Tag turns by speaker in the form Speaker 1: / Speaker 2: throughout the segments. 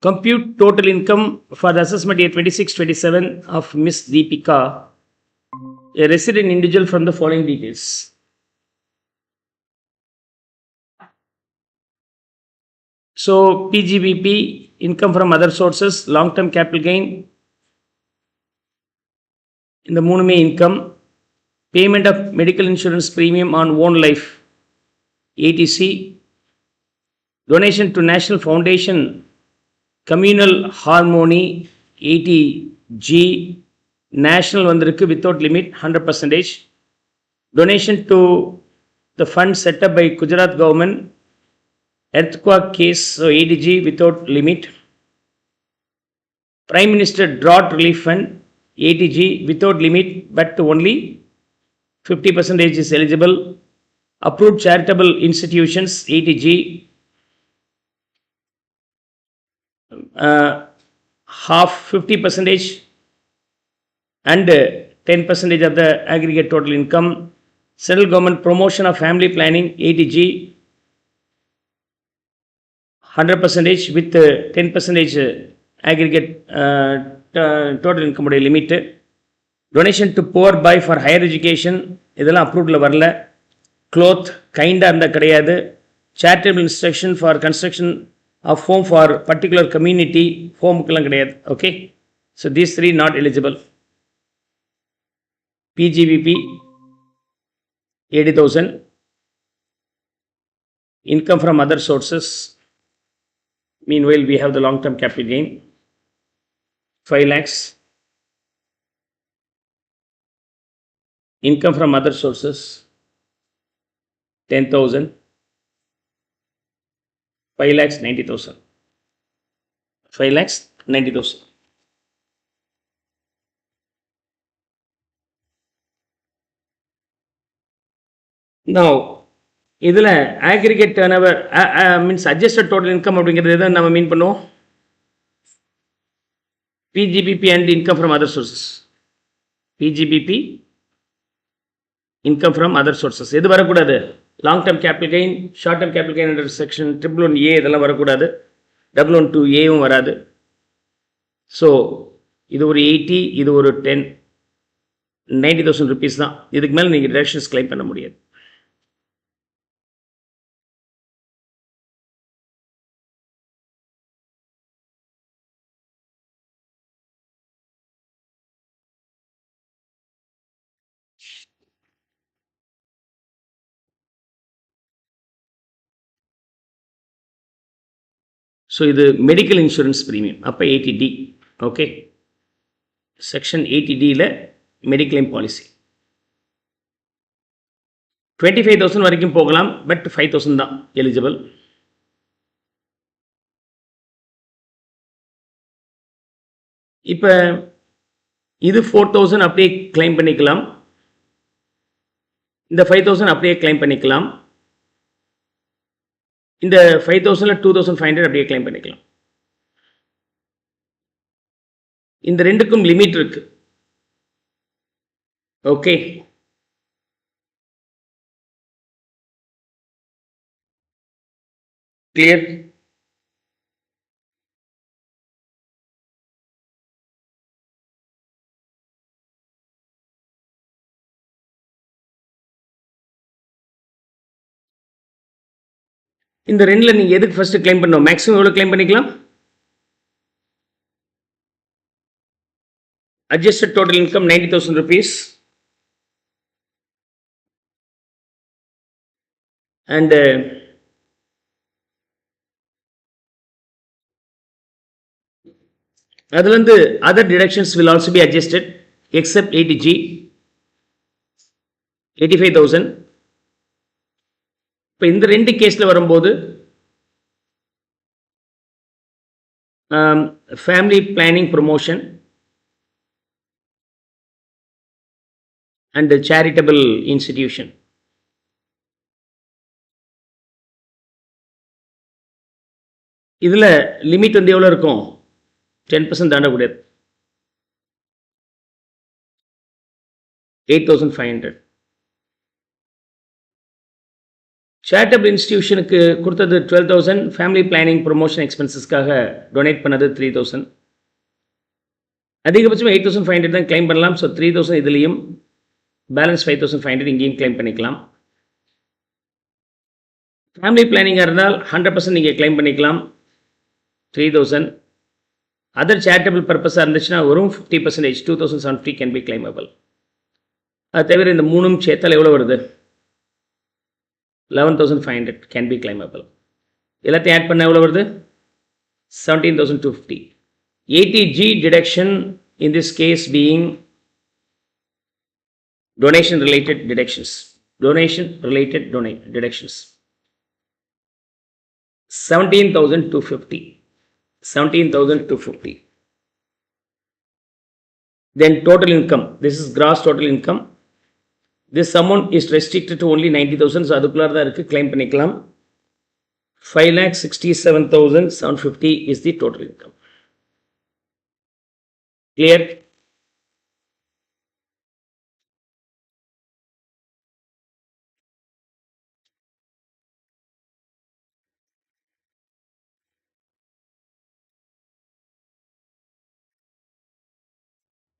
Speaker 1: Compute total income for the assessment year 26-27 of Miss Deepika, a resident individual, from the following details. So PGBP, income from other sources, long-term capital gain, in the மூணுமே income, payment of medical insurance premium on own life, ATC, donation to National Foundation Communal Harmony, 80G, national வந்திருக்கு without limit 100%, donation to the fund set up by Gujarat government, earthquake case, so 80G without limit, Prime Minister Drought Relief Fund, 80G without limit, but only 50% is eligible, approved charitable institutions, 80G, half 50% and 10% of the aggregate total income, central government promotion of family planning, 80G, 100% with 10% aggregate total income limit, donation to poor by for higher education, இதெல்லாம் அப்ரூவ்டில் வரல, cloth கைண்டாக இருந்தால் கிடையாது, charitable instruction for construction of home for particular community, homeக்குலாம் கிடையாது. Okay, so these three not eligible. PGBP 80,000, income from other sources, meanwhile we have the long term capital gain 5 lakhs, income from other sources 10,000, 5 lakhs 90,000, 5 lakhs 90,000. Now இதில் aggregate turnover means adjusted total income அப்படிங்கிறது எதை நம்ம மீன் பண்ணுவோம்? PGBP and income from other sources. PGBP, income from other sources. எது வரக்கூடாது? Long term capital gain, short term capital gain under section 111A இதெல்லாம் வரக்கூடாது, 112Aவும் வராது. ஸோ இது ஒரு 80, இது ஒரு 10, 90,000 rupees தான். இதுக்கு மேலே நீங்கள் டிடக்ஷன்ஸ் கிளைம் பண்ண முடியாது. ஸோ இது மெடிக்கல் இன்சூரன்ஸ் ப்ரீமியம், அப்போ 80D. ஓகே, செக்ஷன் 80Dயில் மெடிக்ளைம் பாலிசி 25,000 வரைக்கும் போகலாம், பட் 5,000 தான் எலிஜிபிள். இப்போ இது 4,000 அப்படியே கிளைம் பண்ணிக்கலாம், இந்த 5,000 அப்படியே கிளைம் பண்ணிக்கலாம், இந்த 5,000ல 2,500 அப்படியே கிளைம் பண்ணிக்கலாம். இந்த ரெண்டுக்கும் லிமிட் இருக்கு. Okay, clear? இந்த ரெண்டில் நீங்கள் எதுக்கு ஃபஸ்ட்டு கிளைம் பண்ணணும்? மேக்ஸிமம் எவ்வளோ கிளைம் பண்ணிக்கலாம்? adjusted total income 90,000 rupees and அதிலிருந்து other deductions will also be adjusted except 80G 85,000. இப்போ இந்த ரெண்டு கேஸில் வரும்போது family planning promotion and charitable institution, இதில் லிமிட் வந்து எவ்வளோ இருக்கும்? 10% தாண்டக்கூடாது, 8,500. சேரிட்டபிள் இன்ஸ்டிடியூஷனுக்கு கொடுத்தது 12,000, ஃபேமிலி பிளானிங் ப்ரொமோஷன் எக்ஸ்பென்சஸ்க்காக டொனேட் பண்ணது 3,000. அதிகபட்சம் 8,500 தான் கிளைம் பண்ணலாம். ஸோ 3,000 இதுலேயும், பேலன்ஸ் 5,500 இங்கேயும் கிளைம் பண்ணிக்கலாம். ஃபேமிலி பிளானிங்காக இருந்தால் 100% நீங்கள் கிளைம் பண்ணிக்கலாம் 3,000. அதர் சேரிட்டபிள் பர்பஸாக இருந்துச்சுன்னா வரும் 50%, 2,750 கேன் பி கிளைமபிள். அது தவிர இந்த மூணும் சேர்த்தால் எவ்வளோ வருது? 11,500 கேன் பி கிளைமபிள். எல்லாத்தையும் ஆட் பண்ண எவ்வளோ வருது? 17,250. 80G deduction in this case being donation related deductions. Donation related deductions. 17,250. 17,250. Then total income. This is gross total income. This amount is restricted to only 90,000. So அதுக்குள்ளார தான் இருக்கு, claim பண்ணிக்கலாம். 5,67,750 is the total income. Clear?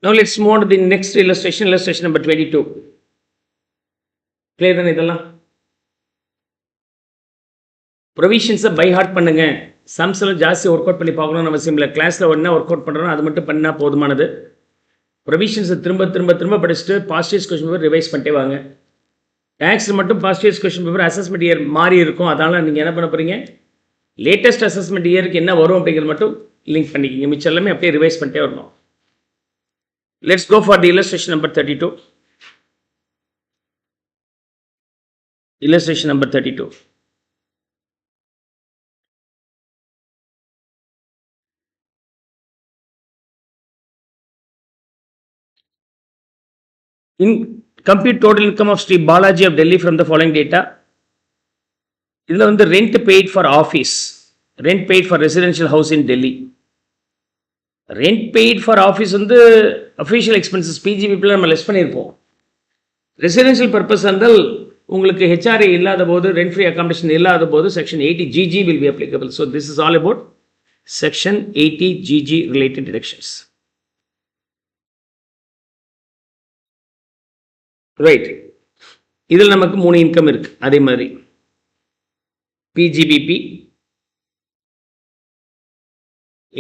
Speaker 1: Now let's move on to the next illustration, illustration number 22. Clear தானே இதெல்லாம்? ப்ரொவிஷன்ஸை by heart பண்ணுங்க. சம்ஸ்லாம் ஜாஸ்தி work out பண்ணி பார்க்கணும்னு அவசியம் இல்லை. கிளாஸில் ஒன்றா ஒர்க் அவுட் பண்ணுறோம், அது மட்டும் பண்ணால் போதுமானது. ப்ரொவிஷன்ஸை திரும்ப திரும்ப திரும்ப படிச்சுட்டு பாஸ்ட் கொஸ்டின் பேப்பர் ரிவைஸ் பண்ணிட்டே வாங்க. டேக்ஸில் மட்டும் past question paper assessment year மாறி இருக்கும். அதனால் நீங்கள் என்ன பண்ண போகிறீங்க, லேட்டஸ்ட் அசஸ்மெண்ட் இயருக்கு என்ன வரும் அப்படிங்கிறது மட்டும் லிங்க் பண்ணிக்கிங்க. மிச்சம் எல்லாமே அப்படியே ரிவைஸ் பண்ணிட்டே வரணும். Let's go for the illustration number 32. Illustration number 32. In compute total income of Sri Balaji of Delhi from the following data. இதில் வந்து rent paid for office, rent paid for residential house in Delhi. Rent paid for office வந்து official expenses PGBP நம்ம less பண்ணியிருப்போம். Residential purpose இருந்தால் உங்களுக்கு HRA இல்லாத போது, rent free accommodation இல்லாத போது section 80GG will be applicable. So this is all about section 80GG related deductions. Right. இதில் நமக்கு 3 இன்கம் இருக்கு. அதே மாதிரி PGBP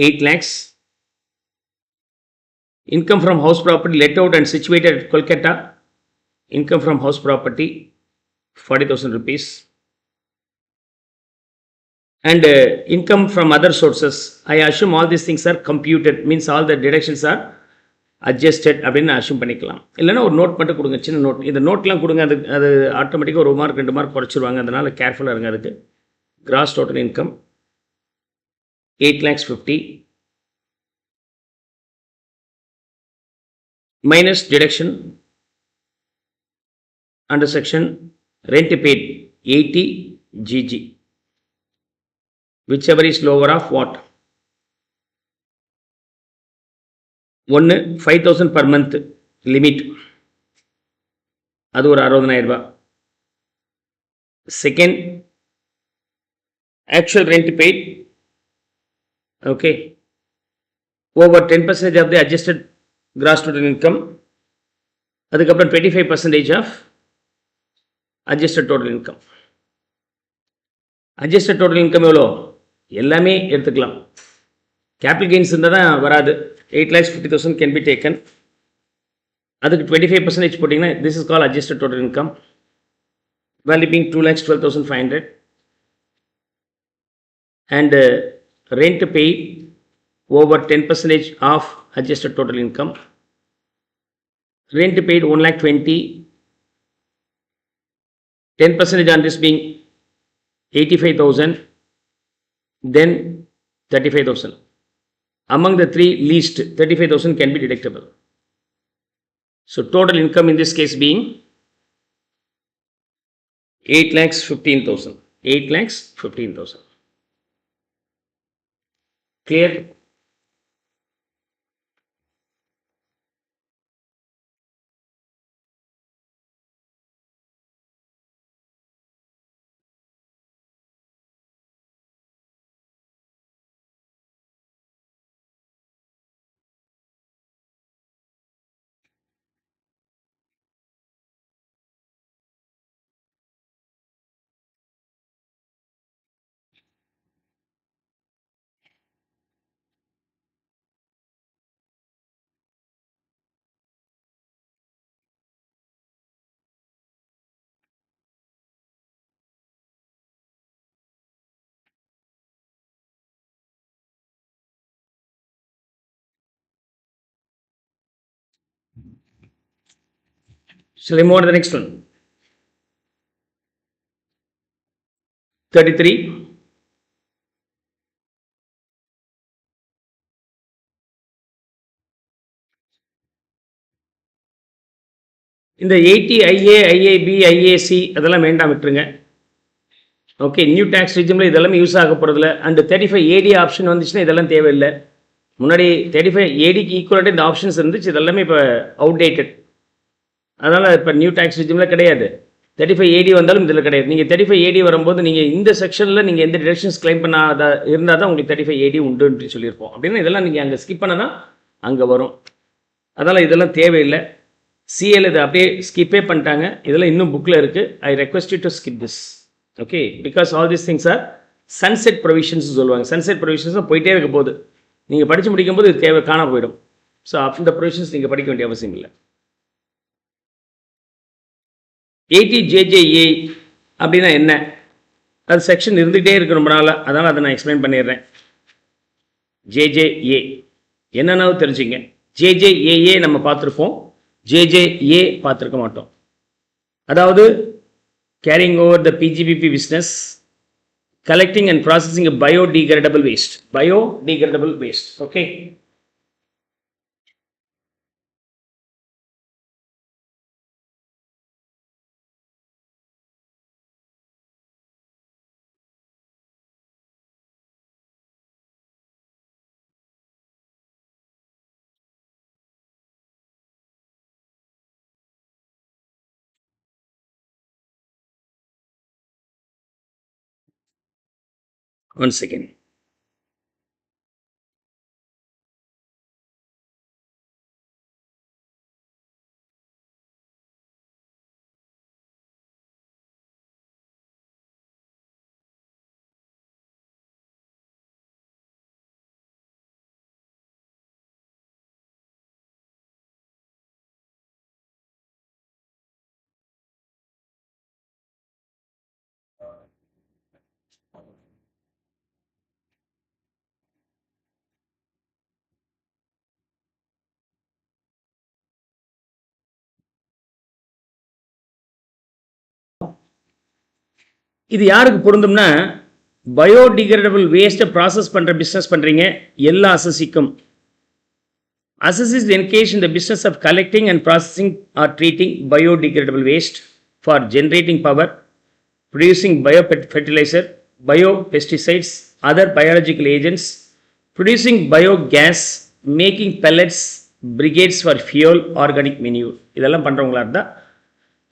Speaker 1: 8 lakhs, income from house property let out and situated at Kolkata, income from house property 40,000 rupees, and income from other sources. I assume all these things are computed, means all the deductions are adjusted அப்படின்னு assume பண்ணிக்கலாம். இல்லைன்னா ஒரு note மட்டும் கொடுங்க, சின்ன note. இந்த நோட்லாம் கொடுங்க, அது ஆட்டோமேட்டிக்காக 1 மார்க் 2 மார்க் குறைச்சிருவாங்க. அதனால் கேர்ஃபுல்லாக இருங்க. அதுக்கு cross total income 8,50,000 minus deduction under section rent paid 80GG, whichever is lower of what? 1 5,000 per month limit, அது ஒரு 60,000 ரூபாய். Second, actual rent paid, okay, over 10% of the adjusted gross total income, அதுக்கப்புறம் 25% of adjusted total income. adjusted total income எவ்வளோ? எல்லாமே எடுத்துக்கலாம். Capital gains இருந்தால் தான் வராது. 8,50,000 can be taken. அதுக்கு 25% போட்டிங்கன்னா this is called adjusted total income. Value being 2,12,500. And rent paid over 10% of adjusted total income. Rent paid 1,20,000. 10% on this being 85,000. Then 35,000. Among the three least, 35,000 can be deductible. So total income in this case being 8,15,000. 8,15,000. Clear? Shall I move on to the next one? 33. இந்த 80 IA, IAB, IAC அதெல்லாம் வேண்டாம் விட்டுருங்க. Okay, new tax ரிஜிமில் இதெல்லாம் use ஆக போகிறதில்ல. And 35 AD option வந்துச்சுன்னா இதெல்லாம் தேவையில்லை. முன்னாடி 35 ADக்கு ஈக்குவலாக இந்த ஆப்ஷன்ஸ் இருந்துச்சு, இதெல்லாமே இப்போ அவுடேட்டட். அதனால் இப்போ நியூ டேக்ஸ் ரிஜிமில் கிடையாது. 35 AD வந்தாலும் இதில் கிடையாது. நீங்கள் 35 AD வரும்போது நீங்கள் இந்த செக்ஷனில் நீங்கள் எந்த டிடக்ஷன்ஸ் கிளைம் பண்ணாத இருந்தால் தான் உங்களுக்கு 35 AD உண்டுன்னு சொல்லியிருப்போம். அப்படின்னா இதெல்லாம் நீங்கள் அங்கே ஸ்கிப் பண்ண தான் அங்கே வரும். அதனால் இதெல்லாம் தேவையில்லை. சிஎல் இதை அப்படியே ஸ்கிப்பே பண்ணிட்டாங்க. இதெல்லாம் இன்னும் புக்கில் இருக்குது. ஐ request you to skip this. Okay, because all this things are sunset provisions சொல்லுவாங்க. சன்செட் ப்ரொவிஷன்ஸ் போயிட்டே இருக்க போது நீங்கள் படித்து முடிக்கும் போது இது தேவை காண போயிடும். ஸோ அந்த ப்ரொவிஷன்ஸ் நீங்கள் படிக்க வேண்டிய அவசியம் இல்லை. 80 JJA அப்படின்னா என்ன? அது செக்ஷன் இருந்துகிட்டே இருக்கு ரொம்ப நாளாக. அதனால் அதை நான் எக்ஸ்பிளைன் பண்ணிடுறேன். JJA என்னன்னாவும் தெரிஞ்சுங்க. JJAA நம்ம பார்த்துருப்போம், JJA பார்த்துருக்க மாட்டோம். அதாவது carrying over the PGBP business, collecting and processing a biodegradable waste. Biodegradable waste. Okay. One second. இது யாருக்கு பொருந்தும்னா, பயோடிகிரேடபிள் வேஸ்ட்டை ப்ராசஸ் பண்ணுற பிஸ்னஸ் பண்ணுறீங்க எல்லா அசஸிக்கும். Assess is engaged in the business of collecting and processing or treating biodegradable waste for generating power, producing biofertilizer, biopesticides, other biological agents, producing biogas, making pellets, brigades for fuel, organic manure. இதெல்லாம் பண்ணுறவங்களா இருந்தால்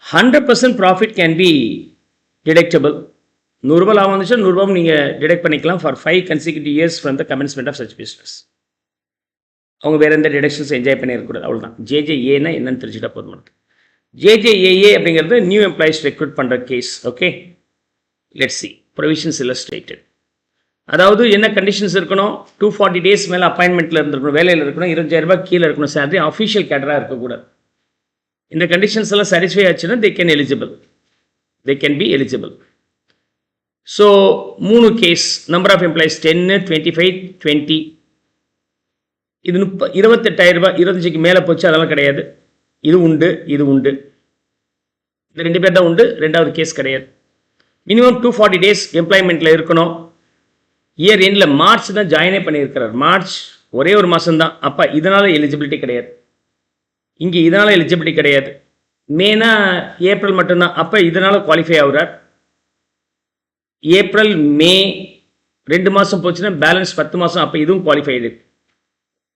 Speaker 1: 100% profit can be deductible. 100 ரூபாய் லாபம் வந்துச்சுன்னா 100 ரூபாய் நீங்கள் detect பண்ணிக்கலாம் for 5 consecutive years from the commencement of such business. அவங்க வேறு எந்த டிடக்ஷன்ஸ் என்ஜாய் பண்ணியிருக்கூடாது, அவ்வளோதான். JJAனா என்னன்னு தெரிஞ்சுட்டா போதும். JJAA அப்படிங்கிறது நியூ எம்ப்ளாயிஸ் ரெக்ரூட் பண்ணுற case. Okay, let's see provisions illustrated. அதாவது என்ன கண்டிஷன்ஸ் இருக்கணும்? 240 days மேலே அப்பாயின்மெண்ட்டில் இருந்திருக்கணும், வேலையில் இருக்கணும், 25,000 ரூபாய் கீழே இருக்கணும் சேலரி, அஃபிஷியல் கேடராக இருக்கக்கூடாது. இந்த கண்டிஷன்ஸ் எல்லாம் சாட்டிஸ்ஃபை ஆச்சுன்னா they can be eligible. So 3 case, number of employees 10, 25, 20. இது 28,000 ரூபாய் 25க்கு மேலே போச்சு, அதெல்லாம் கிடையாது. இது உண்டு. இந்த 2 பேர் தான் உண்டு, 2வது கேஸ் கிடையாது. மினிமம் 240 days எம்ப்ளாய்மெண்ட்டில் இருக்கணும். இயர் எண்டில் மார்ச் தான் ஜாயினே பண்ணியிருக்கிறார். மார்ச் ஒரே ஒரு மாதம்தான். அப்போ இதனால் எலிஜிபிலிட்டி கிடையாது. இங்கே இதனால் எலிஜிபிலிட்டி கிடையாது. மேனா ஏப்ரல் மட்டும்தான். அப்போ இதனால் குவாலிஃபை ஆகுறார். ஏப்ரல் மே 2 மாதம் போச்சுன்னா பேலன்ஸ் 10 மாதம். அப்போ இதுவும் குவாலிஃபைடு.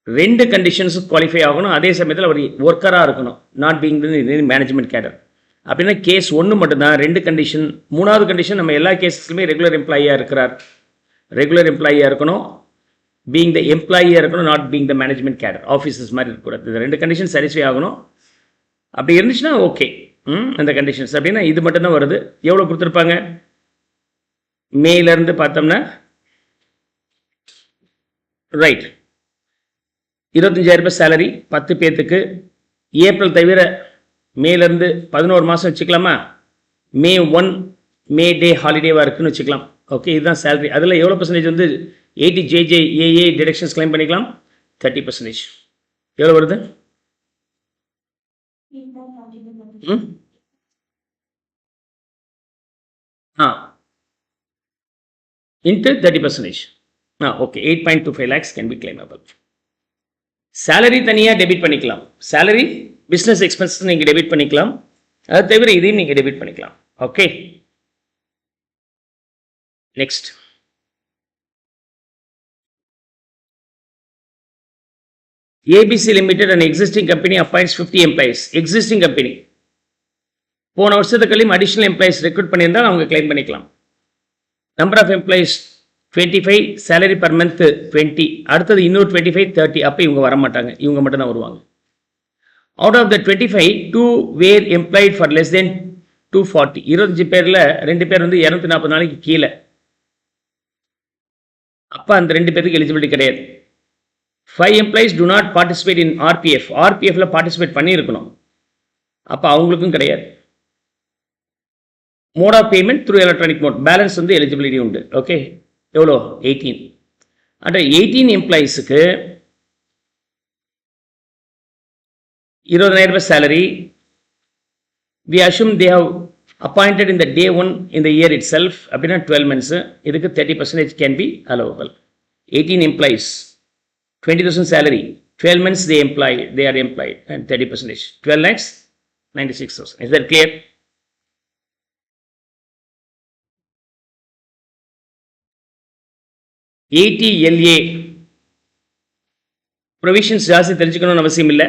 Speaker 1: 2 கண்டிஷன்ஸும் குவாலிஃபை ஆகணும். அதே சமயத்தில் அவர் ஒர்க்கராக இருக்கணும், நாட் பீயிங் மேனேஜ்மெண்ட் கேடர். அப்படின்னா கேஸ் 1 மட்டும்தான். 2 கண்டிஷன். 3வது கண்டிஷன் நம்ம எல்லா கேஸஸ்லுமே ரெகுலர் எம்ப்ளாயியாக இருக்கிறார். ரெகுலர் எம்ப்ளாயியாக இருக்கணும், பீயிங் த எம்ப்ளாயியாக இருக்கணும், not being the management cadre. Officers மாதிரி இருக்கக்கூடாது. இந்த 2 கண்டிஷன் சாட்டிஸ்ஃபை ஆகணும். அப்படி இருந்துச்சுன்னா ஓகே. அந்த கண்டிஷன்ஸ் அப்படின்னா இது மட்டும்தான் வருது. எவ்வளோ கொடுத்துருப்பாங்க? மேலேருந்து பார்த்தோம்னா ரைட் 25,000 ரூபாய் சேலரி 10 பேர்த்துக்கு. ஏப்ரல் தவிர மேலேருந்து 11 மாதம் வச்சுக்கலாமா? மே 1 மே டே ஹாலிடேவாக இருக்குன்னு வச்சுக்கலாம். ஓகே, இதுதான் சேலரி. அதில் எவ்வளோ பர்சன்டேஜ் வந்து 80 JJAA டிடக்ஷன்ஸ் கிளைம் பண்ணிக்கலாம்? 30%. எவ்வளோ வருது? into 30%. Okay, 8.25 lakhs can be claimable. Salary தனியாக டெபிட் பண்ணிக்கலாம். Salary பிஸ்னஸ் எக்ஸ்பென்சஸ் நீங்கள் டெபிட் பண்ணிக்கலாம். அது தவிர இதையும் நீங்கள் டெபிட் பண்ணிக்கலாம். Okay, next. ABC Limited, an existing company, appoints 50 employees. Existing company. போன வருஷத்துக்குள்ளையும் அடிஷனல் எம்ப்ளாயிஸ் ரெக்ரூட் பண்ணியிருந்தால் அவங்க கிளைம் பண்ணிக்கலாம். Number of employees 25, salary per month 20, அடுத்தது இன்னொரு 25, 30. அப்போ இவங்க வர மாட்டாங்க, இவங்க மட்டும் தான் வருவாங்க. Out of the 25, 2 were employed for less than 240. 25 பேரில் 2 பேர் வந்து 240 நாளைக்கு கீழே. அப்போ அந்த 2 பேருக்கு எலிஜிபிலிட்டி கிடையாது. 5 employees do not participate in RPF. RPFல பார்ட்டிசிபேட் பண்ணியிருக்கணும், அப்போ அவங்களுக்கும் கிடையாது. Mode of payment through electronic mode. Balance வந்து எலிஜிபிலிட்டி உண்டு. ஓகே, எவ்வளோ? 18. அட் 18 எம்ப்ளாயிஸுக்கு 20,000 ரூபாய் salary. We assume they have appointed in the day 1 in the year itself. அப்படின்னா 12 months. இதுக்கு 30% can be allowable. 18 employees, 20,000 salary, 12 months they are employed, and 30%. 12 lakhs, 96,000. Is that clear? ATLA provisions ஜாஸ்தி தெரிஞ்சுக்கணும்னு அவசியம் இல்லை.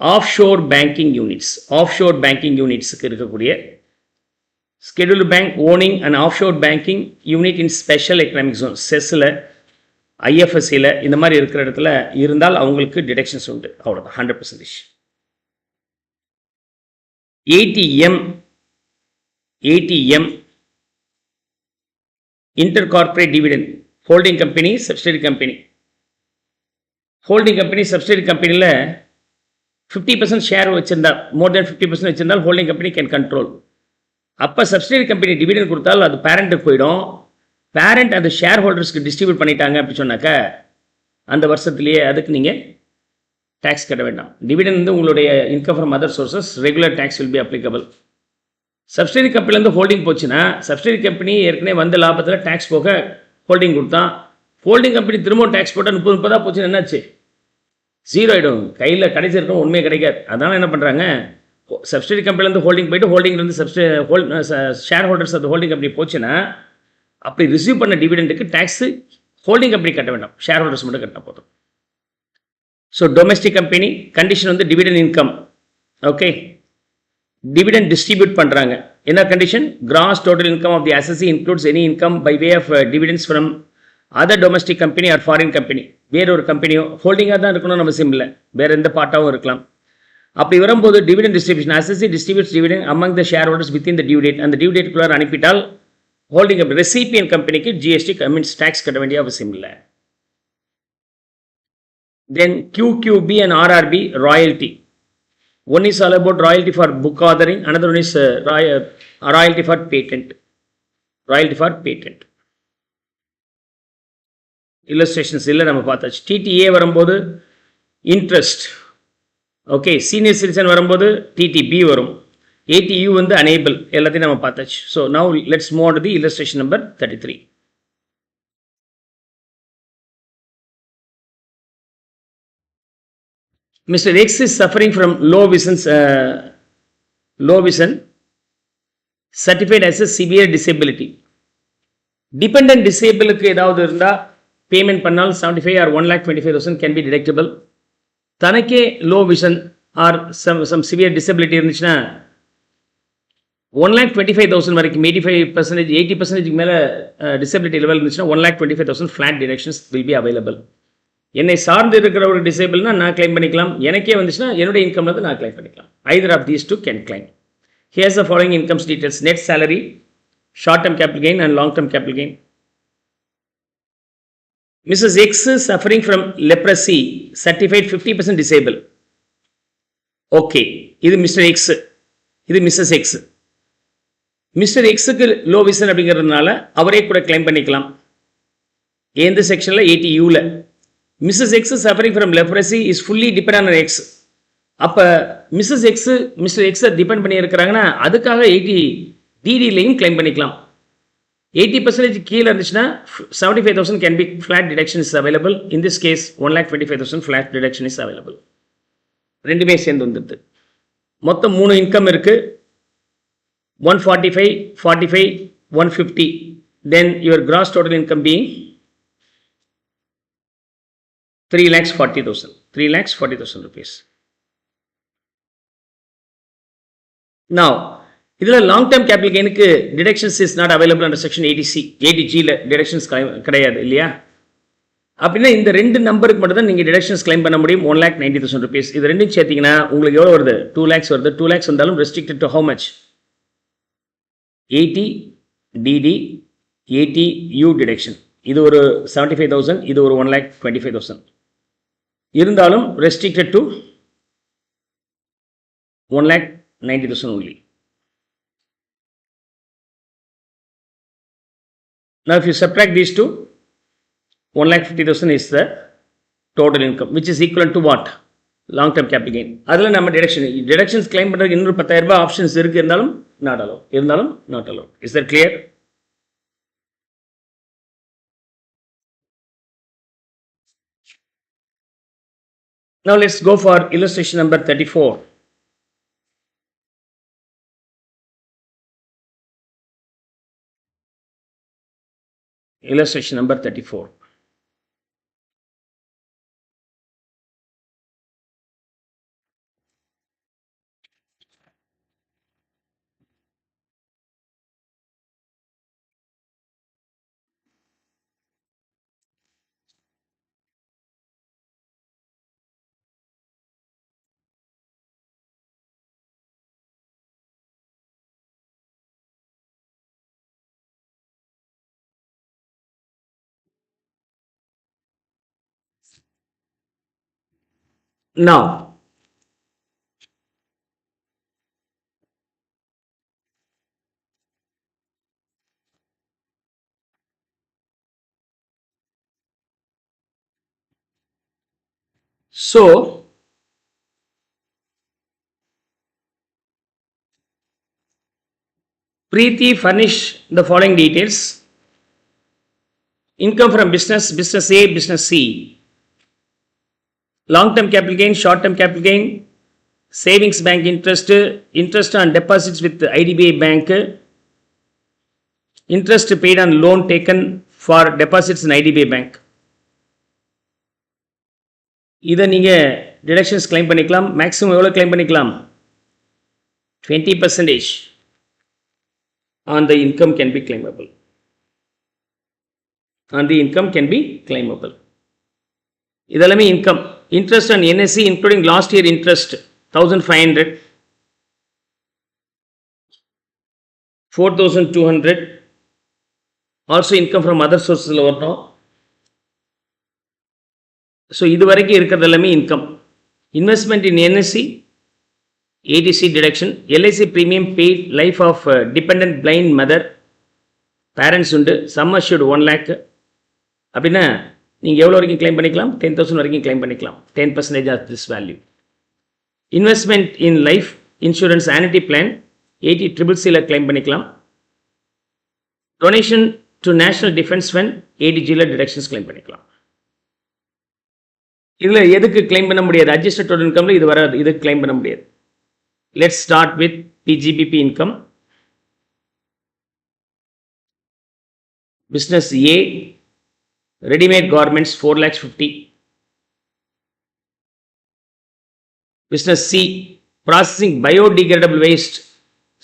Speaker 1: Offshore banking units. Offshore banking யூனிட்ஸுக்கு இருக்கக்கூடிய scheduled bank owning and offshore banking unit in special economic zone, செஸ்ஸில், ஐஎஃப்எஸ்சியில் இந்த மாதிரி இருக்கிற இடத்துல இருந்தால் அவங்களுக்கு டிடக்ஷன்ஸ் உண்டு. அவ்வளோதான், 100%. ATM inter corporate dividend, holding company, subsidiary company. Holding company, subsidiary கம்பெனியில் 50% ஷேர் வச்சிருந்தால், மோர் தென் 50% வச்சிருந்தால் ஹோல்டிங் கம்பெனி கேன் கண்ட்ரோல். அப்போ சப்சிடரி கம்பெனி டிவிடெண்ட் கொடுத்தால் அது பேரண்ட்டுக்கு போயிடும். பேரண்ட் அந்த ஷேர் ஹோல்டர்ஸ்க்கு டிஸ்ட்ரிபியூட் பண்ணிட்டாங்க அப்படின்னு சொன்னாக்கா அந்த வருஷத்துலேயே அதுக்கு நீங்கள் டேக்ஸ் கட்ட வேண்டாம். டிவிடெண்ட் வந்து உங்களுடைய income from other sources, regular tax will be applicable. Subsidiary கம்பெனிலேருந்து ஹோல்டிங் போச்சுன்னா சப்சிடரி கம்பெனி ஏற்கனவே வந்த லாபத்தில் டேக்ஸ் போக ஹோல்டிங் கொடுத்தான். ஹோல்டிங் கம்பெனி திரும்பவும் டேக்ஸ் போட்டால் 30 போச்சுன்னா என்னாச்சு? 0 ஆகிடும். கையில் கடைசி இருக்கும், உண்மையே கிடைக்காது. அதனால் என்ன பண்ணுறாங்க, சப்சிடரி கம்பெனிலேருந்து ஹோல்டிங் போயிட்டு ஹோல்டிங்லேருந்து ஷேர் ஹோல்டர்ஸ் அந்த ஹோல்டிங் கம்பெனி போச்சுன்னா அப்படி ரிசீவ் பண்ண டிவிடெண்டுக்கு டேக்ஸு ஹோல்டிங் கம்பெனி கட்ட வேண்டாம், ஷேர் ஹோல்டர்ஸ் மட்டும் கட்டினா போதும். ஸோ டொமெஸ்டிக் கம்பெனி கண்டிஷன் வந்து dividend income. Okay, dividend distribute பண்ணுறாங்க. என்ன கண்டிஷன்? Gross total income of the assessee includes any income by way of dividends from other domestic company or foreign company. வேற ஒரு கம்பெனியோ ஹோல்டிங்காக தான் இருக்கணும்னு அவசியம் இல்லை, வேறு எந்த பார்ட்டாகவும் இருக்கலாம். அப்படி வரும்போது dividend distribution, assessee distributes dividend among the share holders within the due date. அந்த டியூ டேட்டுக்குள்ளே அனுப்பிட்டால் ஹோல்டிங் கம்பெனி, ரெசிபியன் கம்பெனிக்கு ஜிஎஸ்டி மீன்ஸ் டேக்ஸ் கட்ட வேண்டிய அவசியம் இல்லை. தென் QQB and RRB royalty. One is all about royalty for book authoring, another one is royalty for patent. Royalty for patent. Illustrations இல்லை நம்ம பார்த்தாச்சு. TTA வரும்போது இன்ட்ரெஸ்ட். ஓகே, சீனியர் சிட்டிசன் வரும்போது TTB வரும். ATU வந்து அனேபிள், எல்லாத்தையும் நம்ம பார்த்தாச்சு. So now let's move on to the illustration number 33. Mr. X is suffering from low vision, certified as a severe disability. Dependent disableக்கு ஏதாவது இருந்தால் பேமெண்ட் பண்ணால் 75 or 1,25,000 can be deductible. தனக்கே low vision or some severe disability இருந்துச்சுன்னா 1,25,000 வரைக்கும் 85%, 80% மேலே disability level இருந்துச்சுன்னா 1,25,000 flat deductions will be available. என்னை சார்ந்து இருக்கிற ஒரு டிசேபிள்னா நான் கிளைம் பண்ணிக்கலாம், எனக்கே வந்துச்சுன்னா என்னுடைய இன்கம்ல இருந்து நான் கிளைம் பண்ணிக்கலாம். either of these two can claim. Here's the following incomes details: net salary, short term capital gain and long term capital gain. Mrs. X is suffering from leprosy, certified 50% disabled. Okay, இது mister X, இது Mrs X. Mister எக்ஸுக்கு low vision அப்படிங்கிறதுனால அவரே கூட claim பண்ணிக்கலாம். எந்த செக்ஷனில்? 80U. Mrs. X is suffering from leprosy, is fully dependent on X. அப்போ மிஸ்ஸஸ் எக்ஸு மிஸ்டர் எக்ஸை டிபெண்ட் பண்ணி இருக்கிறாங்கன்னா அதுக்காக 80 டிடிலையும் கிளைம் பண்ணிக்கலாம். 80% கீழே இருந்துச்சுன்னா 75,000 can be flat deduction is available. In this case 1,25,000 flat deduction is available. ரெண்டுமே சேர்ந்து வந்துடுது. மொத்தம் 3 இன்கம் இருக்குது. 145, 45, 150. Then your gross total income being 3,40,000. 3,40,000 rupees. Now, இதில் லாங் டேர்ம் கேபிட்டல் கெயினுக்கு deductions is not available under section 80C 80Gல deductions கிடையாது இல்லையா? அப்படின்னா இந்த ரெண்டு நம்பருக்கு மட்டும் தான் நீங்கள் டிடக்ஷன்ஸ் கிளைம் பண்ண முடியும். 1,90,000 rupees. இது ரெண்டும் சேர்த்திங்கன்னா உங்களுக்கு எவ்வளோ வருது? 2 lakhs வருது. 2 lakhs வந்தாலும் restricted to how much? 80 DD 80 U deduction. இது ஒரு 75,000, இது ஒரு 1,25,000 இருந்தாலும் restricted to 1,90,000 only. Now if you subtract these two, 1,50,000 is the total income, which is equivalent to what? Long term capital gain. அதில் நம்ம deductions claim பண்ணுறதுக்கு இன்னொரு 10,000 ரூபாய் ஆப்ஷன்ஸ் இருக்குது. இருந்தாலும் not allowed. Is that clear? Now let's go for illustration number 34. Illustration number 34. Now, so Preeti furnish the following details. Income from business A, business C. Long-term capital gain, short-term capital gain, savings bank interest on deposits with IDBI bank, interest paid on loan taken for deposits in IDBI bank. இதை நீங்கள் deductions claim பண்ணிக்கலாம். Maximum எவ்வளோ claim பண்ணிக்கலாம்? 20% on the income can be claimable. இதெல்லாமே income. Interest on NSE including last year interest 1,500, 4,200. Also income from other sources வரணும். So இது வரைக்கும் இருக்கிறது எல்லாமே income. Investment in NSE 80C deduction. LIC premium paid life of depend blind mother parents உண்டு. Sum assured 1 lakh. அப்படின்னா நீங்கள் எவ்வளோ வரைக்கும் கிளைம் பண்ணிக்கலாம்? 10,000 வரைக்கும் கிளைம் பண்ணிக்கலாம். 10% of this value. Investment in life insurance annuity plan 80CCCல கிளைம் பண்ணிக்கலாம். Donation to national defence fund 80Gல டிடக்ஷன்ஸ் கிளைம் பண்ணிக்கலாம். இதில் எதுக்கு கிளைம் பண்ண முடியாது? அட்ஜஸ்டட் டோட்டல் இன்கமில் இது வராது, இதுக்கு கிளைம் பண்ண முடியாது. Let's start with PGBP income. Business A, readymade garments 4,50,000. Business C, processing biodegradable waste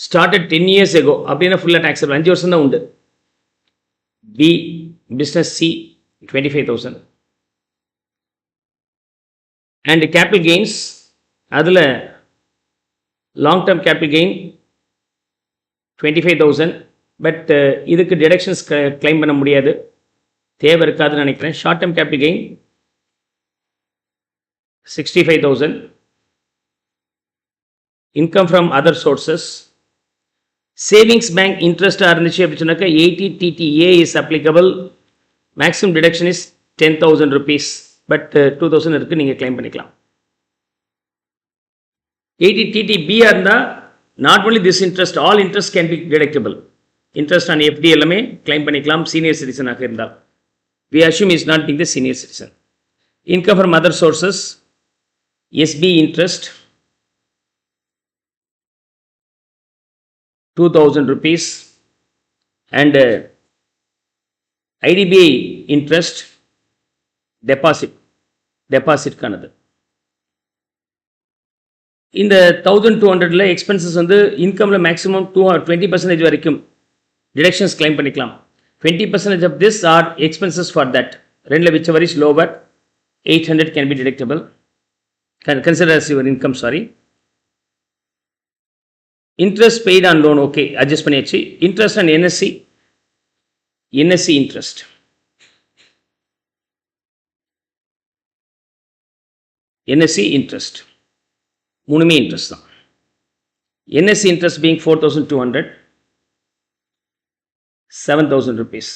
Speaker 1: started 10 years ago. அப்படின்னா ஃபுல்லாக டாக்ஸபிள், 5 வருஷம் தான் உண்டு. B, business C 25,000. And capital gains, அதில் long term capital gain 25,000. But இதுக்கு டிடக்ஷன்ஸ் கிளைம் பண்ண முடியாது, தேவை இருக்காதுன்னு நினைக்கிறேன். Short term capital gain 65,000. Income from other sources. Savings bank இன்ட்ரெஸ்ட்டாக இருந்துச்சு அப்படின்னு சொன்னாக்கா 80 TTA is applicable. Maximum deduction is 10,000 rupees. But 2,000 இருக்குது, நீங்கள் கிளைம் பண்ணிக்கலாம். 80 TTB இருந்தால் not only this interest, all interest can be deductible. Interest on FD எல்லாமே claim பண்ணிக்கலாம் senior citizen ஆக இருந்தால். We assume is not being the senior citizen. Income from other sources, SB interest 2000 rupees and IDBI interest deposit கானது. இந்த 1200ல expenses வந்து இன்கம்ல maximum 20% வரைக்கும் deductions claim பண்ணிக்கலாம். 20% of this are expenses for that. ரெண்டுல whichever is lower 800 can be deductible. Consider as your income, sorry. Interest paid on loan, okay, adjust பண்ணியாச்சு. Interest on NSC interest. NSC interest. மூணுமே interest தான். NSC interest being 4,200, 7,000 rupees.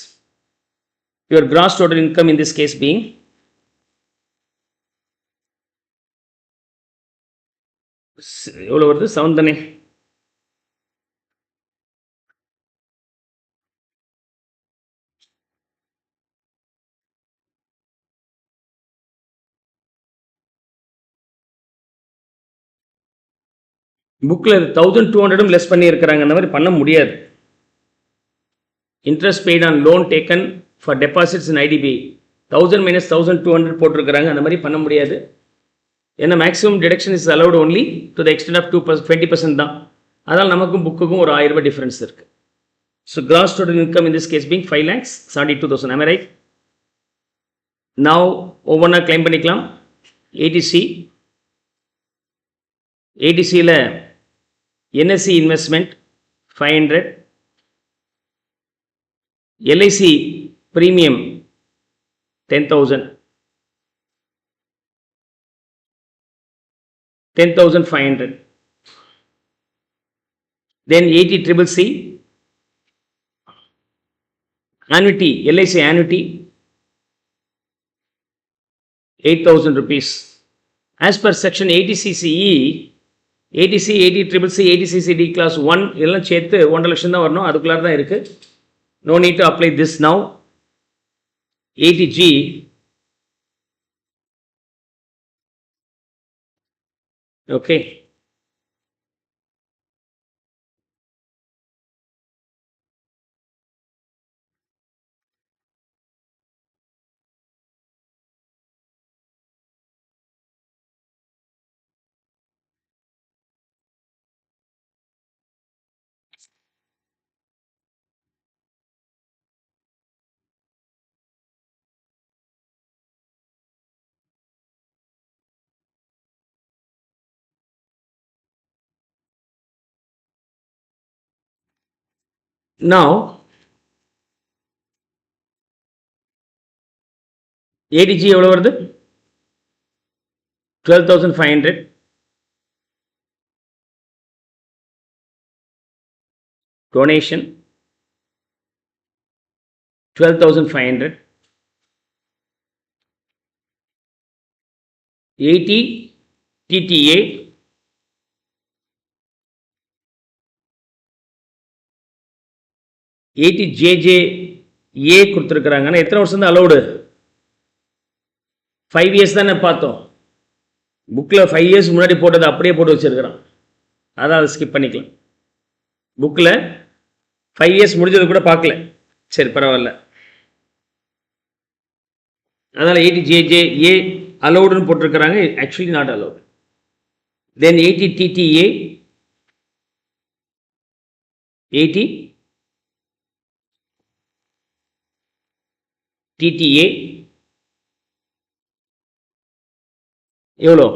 Speaker 1: Your gross total income in this case being எவ்வளோ வருது? 7 தானே. புக்கில் 1200 less பண்ணி இருக்கிறாங்க. அந்த மாதிரி பண்ண முடியாது. Interest paid on loan taken for deposits in IDB 1000 minus 1200 போட்டிருக்கிறாங்க. அந்த மாதிரி பண்ண முடியாது. ஏன்னா maximum deduction is allowed only to the extent of 20% தான். அதனால் நமக்கும் புக்குக்கும் ஒரு 1000 ரூபாய் டிஃபரன்ஸ் இருக்குது. So gross total income in this case being 5,72,000. am I right? Now ஒவ்வொன்றா கிளைம் பண்ணிக்கலாம். ATCயில் NSC investment 500, LIC premium 10,000, 10,500. Then 80CCC annuity, LIC annuity 8,000 rupees. As per section 80CCE, ATC, 80CCC, 80CCD class 1 எல்லாம் சேர்த்து 1.5 லட்சம் தான் வரணும். அதுக்குள்ளார தான் இருக்கு. No need to apply this now. 80G okay. Now 80G எவ்வளோ வருது? 12,500. Donation 12,500. 80 TTA 80 JJA கொடுத்துருக்குறாங்கன்னா எத்தனை வருஷம் தான் அலௌடு? 5 years தானே பார்த்தோம். புக்கில் 5 years முன்னாடி போட்டது அப்படியே போட்டு வச்சுருக்கிறான். அதான் ஸ்கிப் பண்ணிக்கலாம். புக்கில் 5 years முடிஞ்சது கூட பார்க்கல. சரி பரவாயில்ல. அதனால் 80 JJA அலௌடுன்னு போட்டிருக்கிறாங்க. Actually not allowed. Then 80 TTA 80 TTA எவ்வளோ?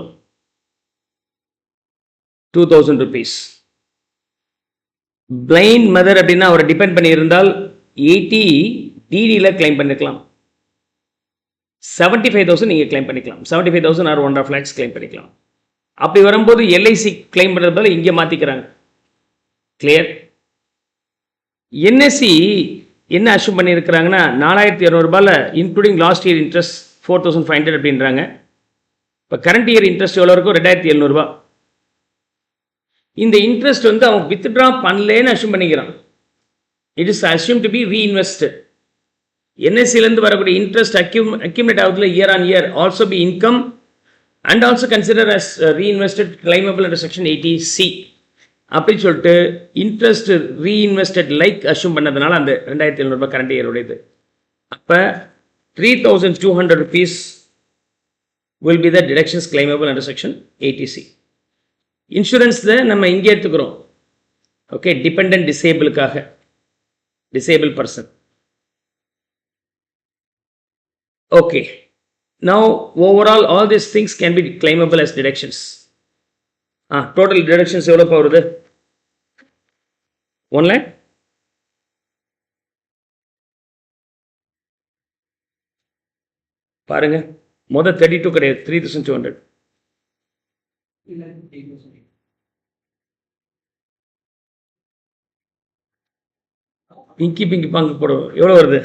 Speaker 1: 2,000 rupees. பிளைண்ட் மதர் அப்படின்னா அவரை டிபெண்ட் பண்ணியிருந்தால் 80 DDயில் கிளைம் பண்ணிக்கலாம். 75,000 நீங்கள் கிளைம் பண்ணிக்கலாம். 75,000 ஆர் 1.5 lakhs கிளைம் பண்ணிக்கலாம். அப்படி வரும்போது LIC கிளைம் பண்ணுறதால இங்கே மாற்றிக்கிறாங்க. கிளியர்? NSC என்ன அஷ்யூம் பண்ணியிருக்கிறாங்கன்னா 4,200 ரூபாயில் இன்க்ளூடிங் லாஸ்ட் இயர் இன்ட்ரெஸ்ட் 4,500 அப்படின்றாங்க. இப்போ கரண்ட் இயர் இன்ட்ரெஸ்ட் எவ்வளோ இருக்கும்? 2,700 ரூபா. இந்த இன்ட்ரெஸ்ட் வந்து அவன் வித்ட்ரா பண்ணலேன்னு அஷ்யூம் பண்ணிக்கிறான். It is assume to be reinvested. என்எஸ்சிலேருந்து வரக்கூடிய இன்ட்ரெஸ்ட் அக்யூமுலேட் ஆகுதுல year on year also be income and also consider as reinvested claimable under section 80C அப்படின்னு சொல்லிட்டு இன்ட்ரெஸ்ட் ரீஇன்வெஸ்டட் லைக் அஷ்யூம் பண்ணதுனால அந்த 2700 கரண்ட் இயருடையது. அப்போ 3200 rupees will be the deductions claimable under section 80C. இன்சூரன்ஸில் நம்ம இங்கே எடுத்துக்கிறோம். Okay, depend டிசேபிளுக்காக, disable person. Okay, now overall all these things can be claimable as deductions. Total deductions எவ்வளோ வருது? 1 lakh. பாருங்க, மொதல் 32 கிடையாது, 3200. பிங்கி பாங்கு போடும். எவ்வளோ வருது?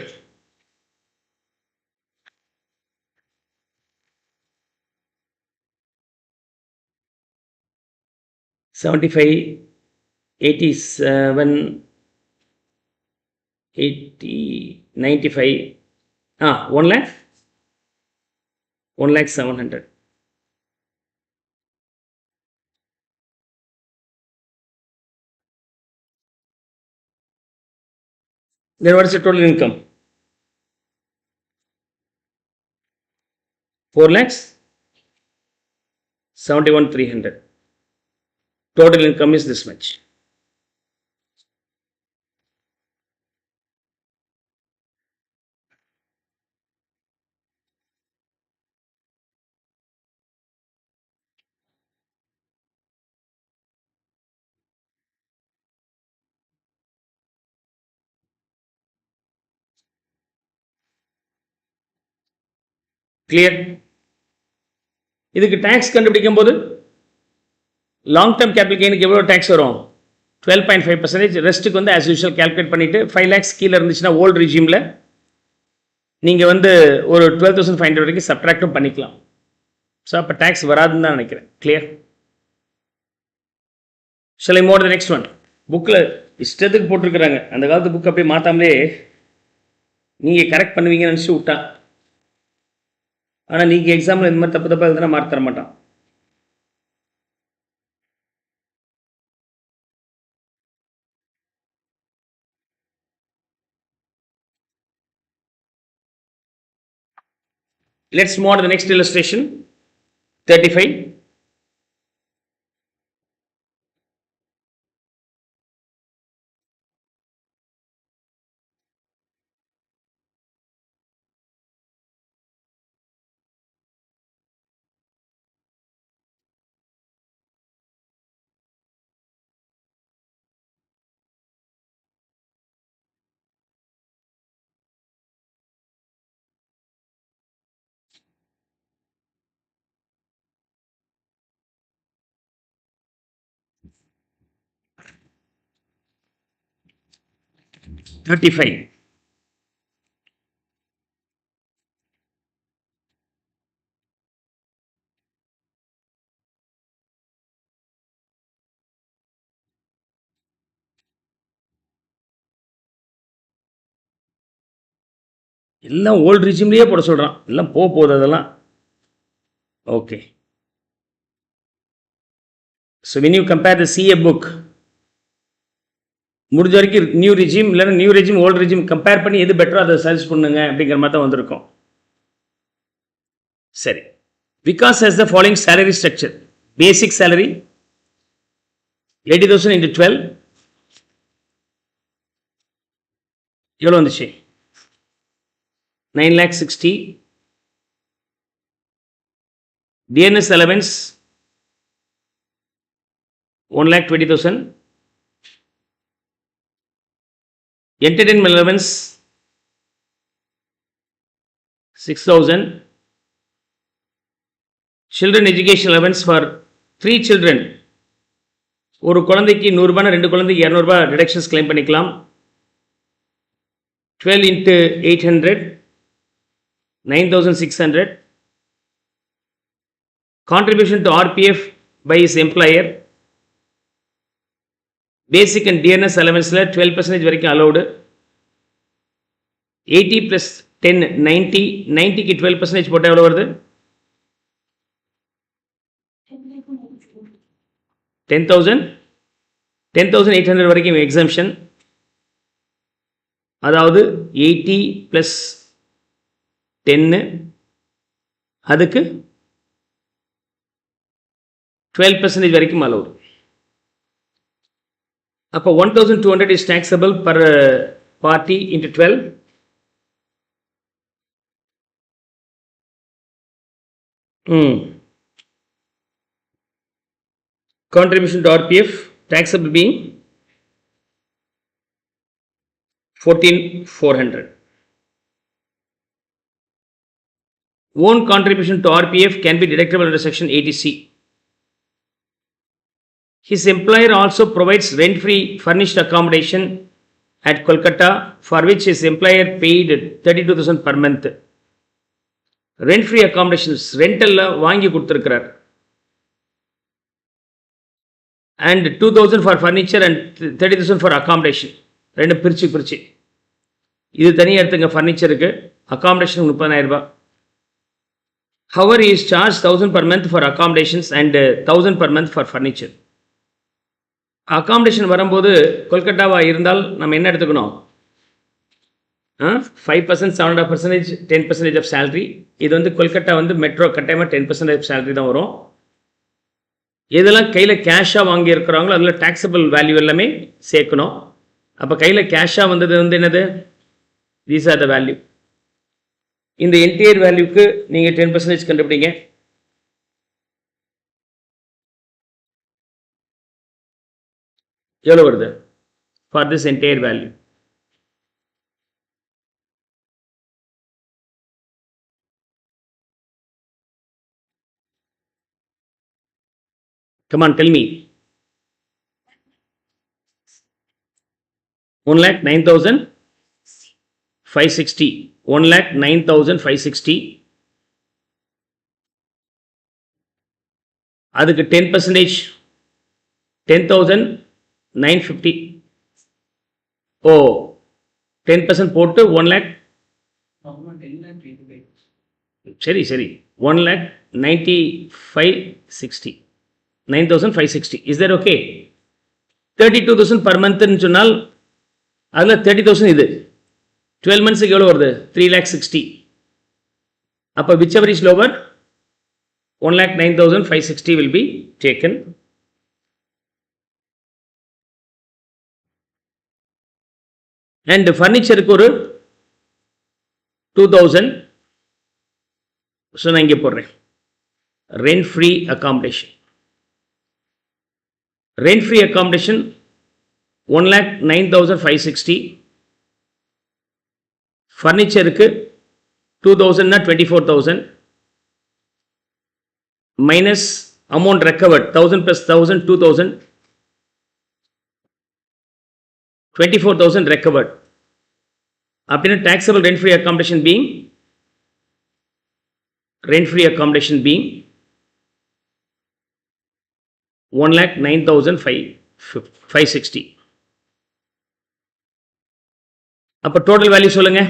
Speaker 1: 75, 87, 80, 95. 1 lakh, 1,07,00,000. Then what is the total income? 4,71,300. Total income is this much. Clear? இதுக்கு டேக்ஸ் கண்டுபிடிக்கும் போது லாங் டேர்ம் கேபிட்டல் கெயினுக்கு எவ்வளோ டேக்ஸ் வரும்? 12.5%. ரெஸ்ட்டுக்கு வந்து ஆஸ் யூஷுவல் கால்குலேட் பண்ணிவிட்டு 5 lakhs கீழே இருந்துச்சுன்னா ஓல்டு ரிஜிமில் நீங்கள் வந்து ஒரு 12,500 வரைக்கும் சப்ட்ராக்டும் பண்ணிக்கலாம். ஸோ அப்போ டேக்ஸ் வராதுன்னு தான் நினைக்கிறேன். Clear? Shall I move to the next one? புக்கில் இஷ்டத்துக்கு போட்டிருக்கிறாங்க. அந்த காலத்து புக் அப்படியே மாற்றாமலே நீங்கள் கரெக்ட் பண்ணுவீங்கன்னு நினச்சி விட்டான். ஆனால் நீங்கள் எக்ஸாமில் இந்த மாதிரி தப்பு எழுதுனா மார்க் தர மாட்டான். Let's move on to the next illustration. 35. எல்லாம் ஓல்டு ரிஜிம்லேயே போட சொல்கிறான். எல்லாம் போகுது அதெல்லாம். Okay, so when you compare the CA book, முடிஞ்ச வரைக்கும் நியூ ரெஜிம் இல்லைன்னா new regime old regime compare பண்ணி எது பெட்டரோ அதை சஜஸ்ட் பண்ணுங்க அப்படிங்கிற மாதிரி தான் வந்திருக்கும். சரி, Vikas has the following salary structure. Basic salary 80,000 into 12 எவ்வளோ வந்துச்சு? 9,60,000. DNS allowance 1,20,000. Entertainment allowance 6,000. Children education allowance for 3 children. ஒரு குழந்தைக்கு 100 ரூபாய், 2 குழந்தைக்கு 200 ரூபாய் டிடக்ஷன்ஸ் கிளைம் பண்ணிக்கலாம். 12 into 800, 9,600. Contribution to RPF by his employer basic and DNS அலவன்ஸில் 12% வரைக்கும் அலௌடு. 80 + 10 90, 90க்கு 12% போட்டால் எவ்வளோ வருது? 10,800 வரைக்கும் எக்ஸம்ஷன். அதாவது 80 + 10 அதுக்கு 12% வரைக்கும் அலௌடு. அப்போ 1,200 is taxable per party into 12. Contribution to RPF taxable being 14,400. Own contribution to RPF can be deductible under section 80C. His employer also provides rent-free furnished accommodation at Kolkata, for which his employer paid 32,000 per month. Rent-free accommodations, rental வாங்கி கொடுத்திருக்கிறார். And 2,000 for furniture and 30,000 for accommodation. ரெண்டு பிரிச்சு இது தனியாக எடுத்துங்க. ஃபர்னிச்சருக்கு accommodation 30,000 ரூபாய். However, he is charged 1,000 per month for accommodations and 1,000 per month for furniture. Accommodation வரும்போது கொல்கட்டாவா இருந்தால் நம்ம என்ன எடுத்துக்கணும்? 5%, 7.5%, 10% ஆஃப் சேலரி. இது வந்து கொல்கட்டா வந்து மெட்ரோ கட்டாயமாக 10% ஆஃப் சேலரி தான் வரும். எதெல்லாம் கையில் கேஷாக வாங்கி இருக்கிறாங்களோ அதில் டாக்ஸபிள் வேல்யூ எல்லாமே சேர்க்கணும். அப்போ கையில் கேஷாக வந்தது வந்து என்னது? These are the value. இந்த என்டையர் வேல்யூக்கு நீங்கள் 10% கண்டுபிடிங்க. எவ்வளோ வருது for this entire value? Come on, tell me. 1,09,560. 1,09,560. அதுக்கு 10%, 10,950. ஓ 10% போட்டு 1 lakh. சரி 1,95,60. 9,560. Is that okay? 32,000 per month ன்னு சொன்னால் அதில் 30,000 இது 12 monthsக்கு எவ்வளோ வருது? 3,60,000. அப்போ whichever is lower, 1,09,560 will be taken. And ஃபர்னிச்சருக்கு ஒரு 2,000. ஸோ நான் இங்கே போடுறேன் rent free accommodation. Rent free accommodation 1,09,560. ஃபர்னிச்சருக்கு 2,000னா 24,000 minus amount recovered 1,000 + 1,000 2,000, 24,000 recovered. அப்படின்னா taxable rent free accommodation being 1,09,560. அப்போ டோட்டல் வேல்யூ சொல்லுங்க.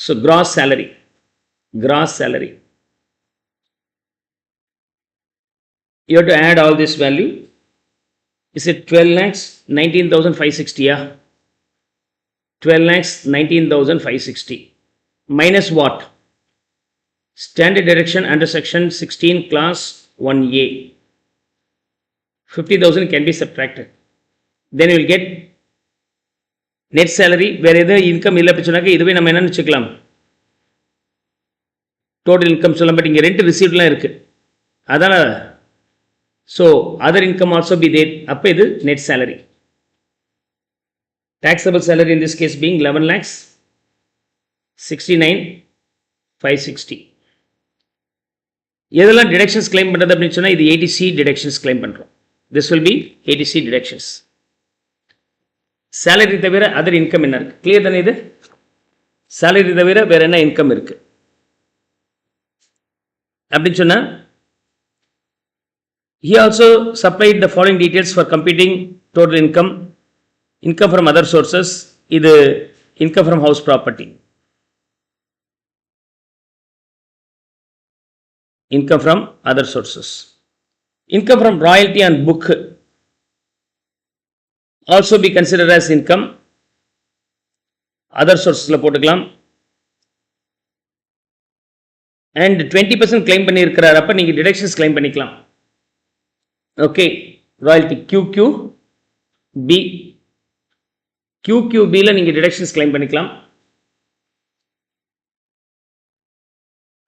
Speaker 1: So gross salary. You have to add all this value. Is it 12 lakhs 19,560? Yeah. 12 lakhs 19,560 minus what? Standard deduction under section 16 class 1A. 50,000 can be subtracted. Then you will get net salary. வேறு எது income இல்லை அப்படி சொன்னாக்க இதுவே நம்ம என்னன்னு வச்சுக்கலாம், total income சொல்லலாம். பட் இங்கே ரெண்ட் ரிசீவ்ட்லாம் இருக்குது, அதனால் so other income also be there. அப்போ இது net salary. Taxable salary in this case being 11,69,560. எதெல்லாம் டிடக்ஷன்ஸ் கிளைம் பண்ணுறது அப்படின்னு சொன்னால் இது 80C டிடக்ஷன்ஸ் கிளைம் பண்ணுறோம். This will be 80C deductions. Salary தவிர அதர் இன்கம் என்ன இருக்குது? கிளியர் தானே? இது சேலரி தவிர வேற என்ன இன்கம் இருக்குது அப்படின்னு சொன்னால் He also supplied the following details for computing total income. Income from other sources, இது income from house property. Income from other sources. Income from royalty and book also be considered as income. Other sourcesல போட்டுக்கலாம். And 20% claim பண்ணியிருக்கிறார், அப்ப நீங்க deductions claim பண்ணிக்கலாம். Okay, royalty QQB, QQBல நீங்க deductions claim பண்ணிக்கலாம்.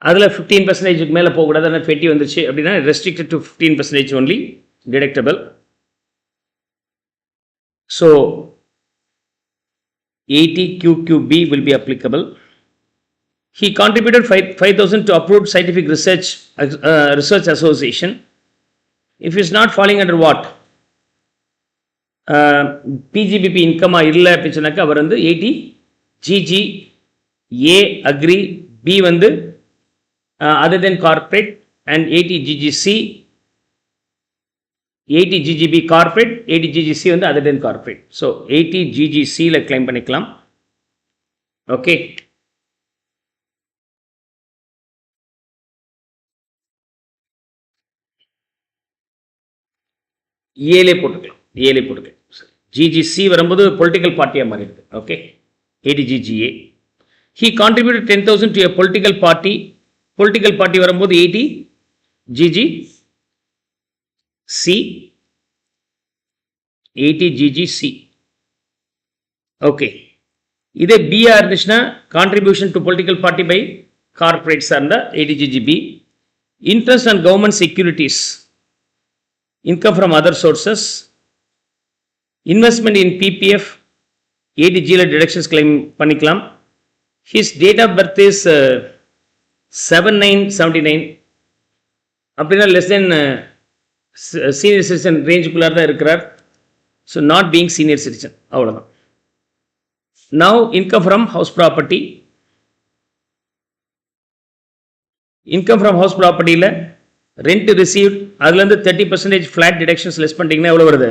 Speaker 1: அதுல 15% மேல போக கூடாது, 20 வந்துச்சு அப்படின்னா restricted to 15% only deductible. So 80 QQB will be applicable. He contributed 5,000 to approved scientific research association. If he is not falling under what? PGBP income இல்லை அப்படின்னு சொன்னாக்க அவர் வந்து 80 GG A agree, B வந்து other than corporate, and 80 GGC, 80 GGB corporate, 80 GGC வந்து other than corporate. So 80 GGC ல claim பண்ணிக்கலாம். Okay, ஏலே போட்டுக்கலாம். GGC வரும்போது பொலிட்டிக்கல் பார்ட்டியாக மாறி இருக்கு. Okay, 80 GGA. He contributed 10,000 to a political party. Political party வரும்போது 80 GGC, 80 GGC. ஓகே, இதே பிஆ இருந்துச்சுன்னா contribution to political party by corporates இருந்தா 80 GGB. Interest on government securities, income from other sources. Investment in PPF, 80G ல deductions claim பண்ணிக்கலாம். His date of birth is 7979, அப்படின்னா less than senior citizen range-குள்ளார தான் இருக்கிறார். So not being senior citizen, அவ்வளோதான். Now income from house property. Income from house property-ல rent received, அதுலேருந்து 30% flat deductions less பண்ணிட்டீங்கன்னா எவ்வளோ வருது?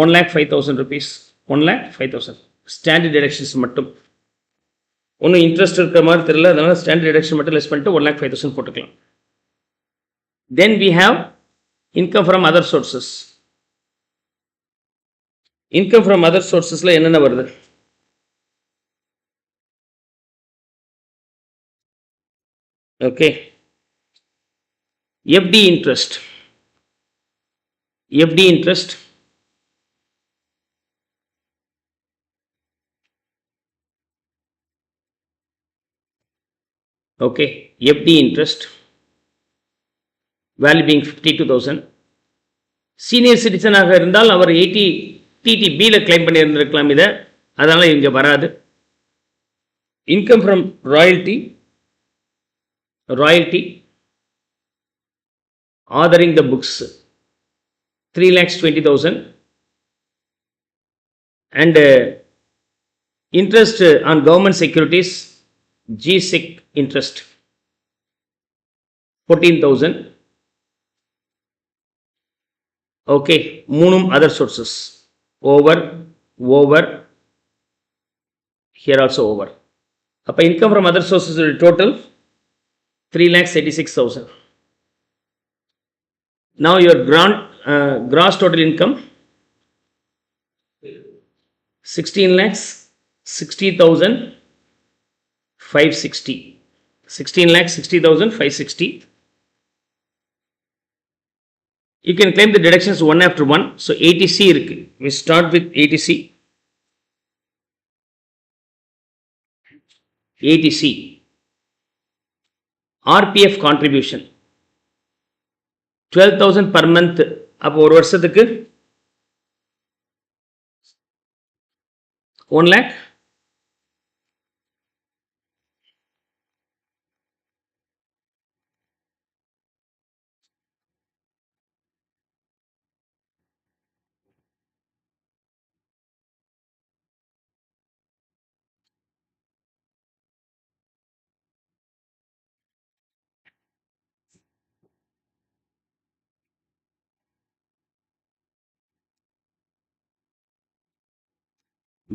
Speaker 1: 1,05,000 rupees. 1,05,000 ஸ்டாண்டர்ட் டிடக்ஷன்ஸ் மட்டும். ஒன்றும் இன்ட்ரெஸ்ட் இருக்கிற மாதிரி தெரியல, அதனால ஸ்டாண்டர்ட் டிடக்ஷன் மட்டும் லெஸ் பண்ணிட்டு 1,05,000 போட்டுக்கலாம். Then we have income from other sources. Income from other sourcesல என்னென்ன வருது? Okay, FD interest. Okay, FD interest value being 52,000. Senior சிட்டிசனாக இருந்தால் அவர் 80 TTBல கிளைம் பண்ணியிருந்திருக்கலாம் இதை, அதனால இங்கே வராது. Income from royalty, authoring the books 3,20,000, and interest on government securities, GSEC interest 14,000. Okay, மூணும் other sources, over, here also over. அப்போ income from other sources total 3,86,000. Now your gross total income 16,60,560. 16,60,560. You can claim the deductions one after one. So 80C இருக்கு. We start with 80C. 80C. RPF contribution 12,000 per month. அப்போ ஒரு வருஷத்துக்கு 1 lakh.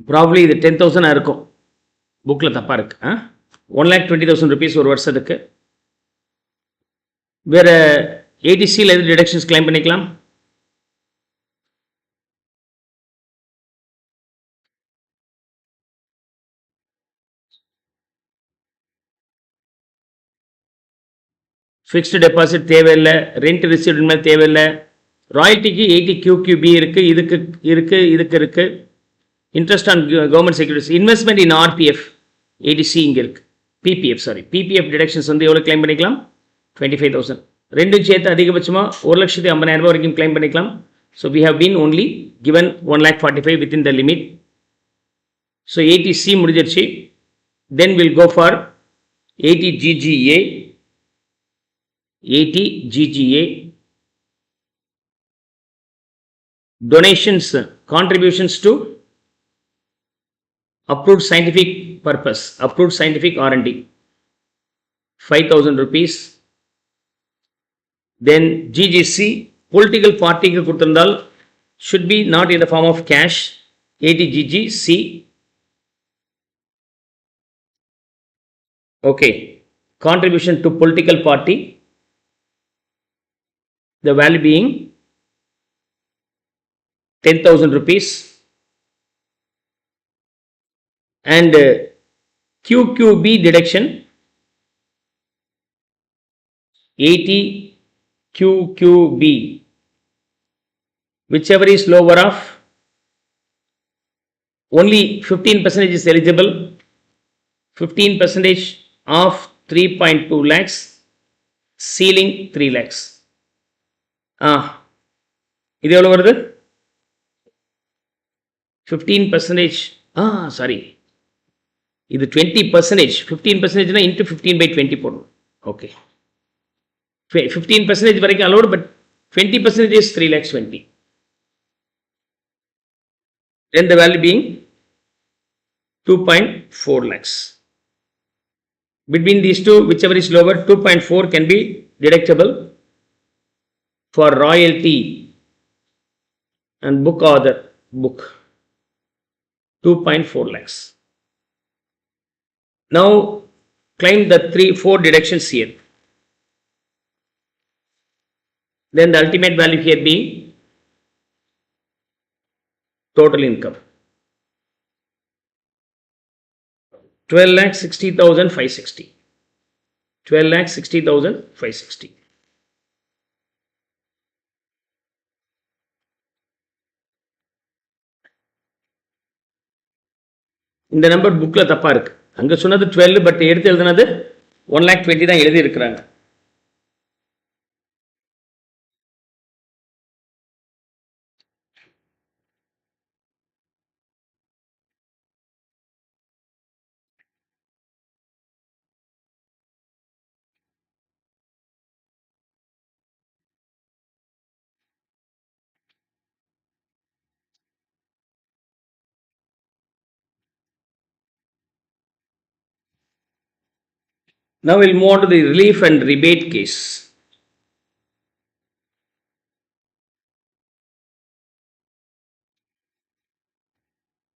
Speaker 1: Probably இது 10,000 இருக்கும், புக்கில் தப்பாக இருக்கு. 1,20,000 rupees ஒரு வருஷத்துக்கு. வேறு ஏடிசியில் எது டிடக்ஷன்ஸ் கிளைம் பண்ணிக்கலாம்? ஃபிக்ஸ்டு டெபாசிட் தேவையில்லை, ரெண்ட் ரிசீவ்ட் மேலே தேவையில்லை. ராயல்ட்டிக்கு 80 QQB இருக்குது, இதுக்கு இருக்குது. Interest on government securities, investment in RPF 80C இங்கே இருக்குது. பிபிஎஃப் டிடக்ஷன்ஸ் வந்து எவ்வளோ கிளைம் பண்ணிக்கலாம்? 25,000. ரெண்டும் சேர்த்து அதிகபட்சமாக 1,50,000 வரைக்கும் கிளைம் பண்ணிக்கலாம். So we have been only given 1,45,000 within the limit. So 80C முடிஞ்சிருச்சு. Then will go for 80GGA. Donations, contributions to approved scientific purpose, approved scientific R&D, 5,000 rupees. Then GGC, political party ku kuduthirundal should be not in the form of cash. 80GGC. Okay, contribution to political party, the value being 10,000 rupees. And QQB deduction, 80 QQB, whichever is lower of, only 15% is eligible. 15% of 3.2 lakhs, ceiling 3 lakhs. இது எவ்வளோ வருது? 15%. Sorry, இது 20%. 15% into 15/20 போடணும். Okay, 15% வரைக்கும் allowed, but 20% is 3,20,000. Then the value being 2.4 lakhs. Between these two, whichever is lower, 2.4 can be deductible for royalty and book author book. 2.4 lakhs. Now claim the 3-4 deductions here. Then the ultimate value here being total income 12,60,560. 12,60,560. இந்த number புக்கில் தப்பாக இருக்குது. அங்கே சொன்னது 12, but எடுத்து எழுதுனது 1,20,000 தான் எழுதி இருக்கிறாங்க. Now we'll move on to the relief and rebate case.